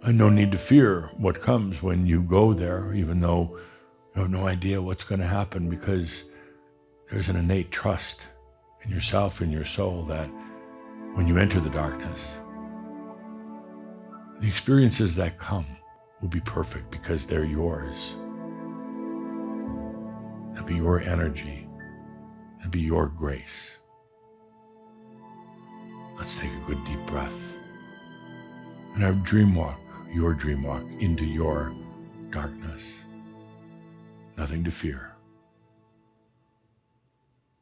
And no need to fear what comes when you go there, even though you have no idea what's going to happen, because there's an innate trust in yourself and your soul that when you enter the darkness, the experiences that come will be perfect because they're yours. They'll be your energy. They'll be your grace. Let's take a good deep breath and our dream walk, your dream walk, into your darkness. Nothing to fear.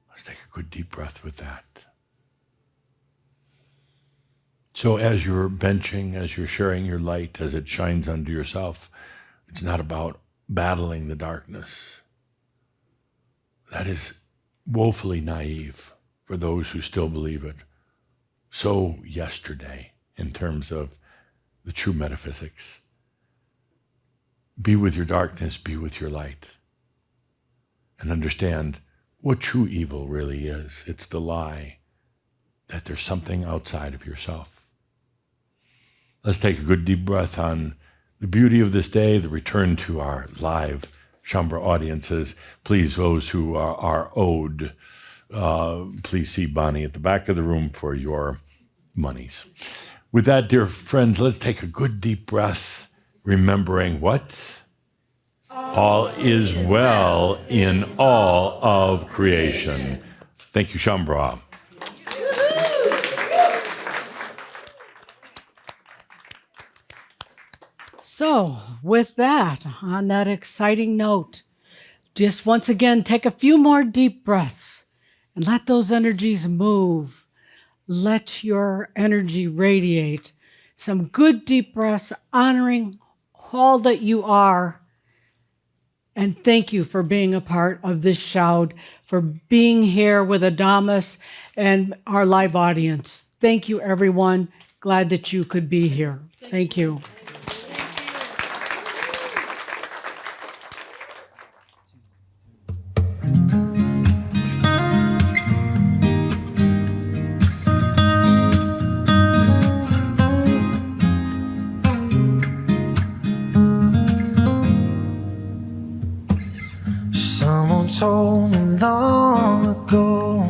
Let's take a good deep breath with that. So as you're benching, as you're sharing your light, as it shines unto yourself, it's not about battling the darkness. That is woefully naive for those who still believe it. So yesterday, in terms of the true metaphysics. Be with your darkness, be with your light. And understand what true evil really is. It's the lie that there's something outside of yourself. Let's take a good deep breath on the beauty of this day, the return to our live Shaumbra audiences. Please, those who are owed, please see Bonnie at the back of the room for your monies. With that, dear friends, let's take a good deep breath, remembering what? All is well in all of creation. Thank you, Shaumbra. So, with that, on that exciting note, just once again, take a few more deep breaths and let those energies move. Let your energy radiate. Some good deep breaths, honoring all that you are. And thank you for being a part of this shout, for being here with Adamus and our live audience. Thank you, everyone. Glad that you could be here. Thank you. Someone told me long ago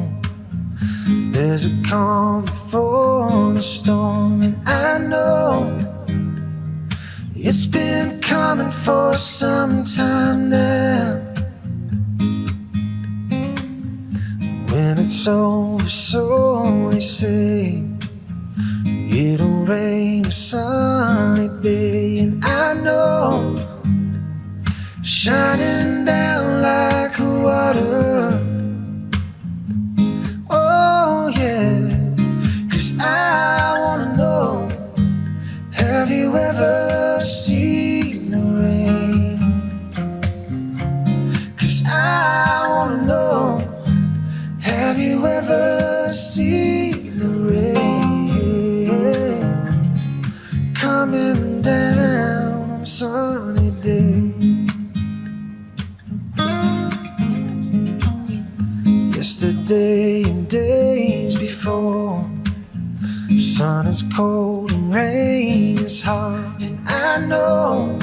there's a calm before the storm, and I know it's been coming for some time now. When it's over, so they say, it'll rain a sunny day, and I know shining down like water. Oh yeah, 'cause I wanna know, have you ever seen the rain? 'Cause I wanna know, have you ever seen the rain coming down on a sunny day? Yesterday and days before, sun is cold and rain is hard, and I know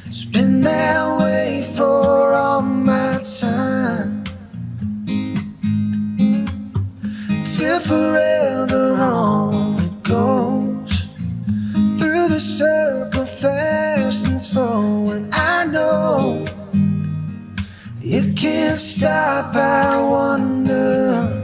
it's been that way for all my time. Till forever on it goes, through the circle fast and slow, and I know it can't stop. I wonder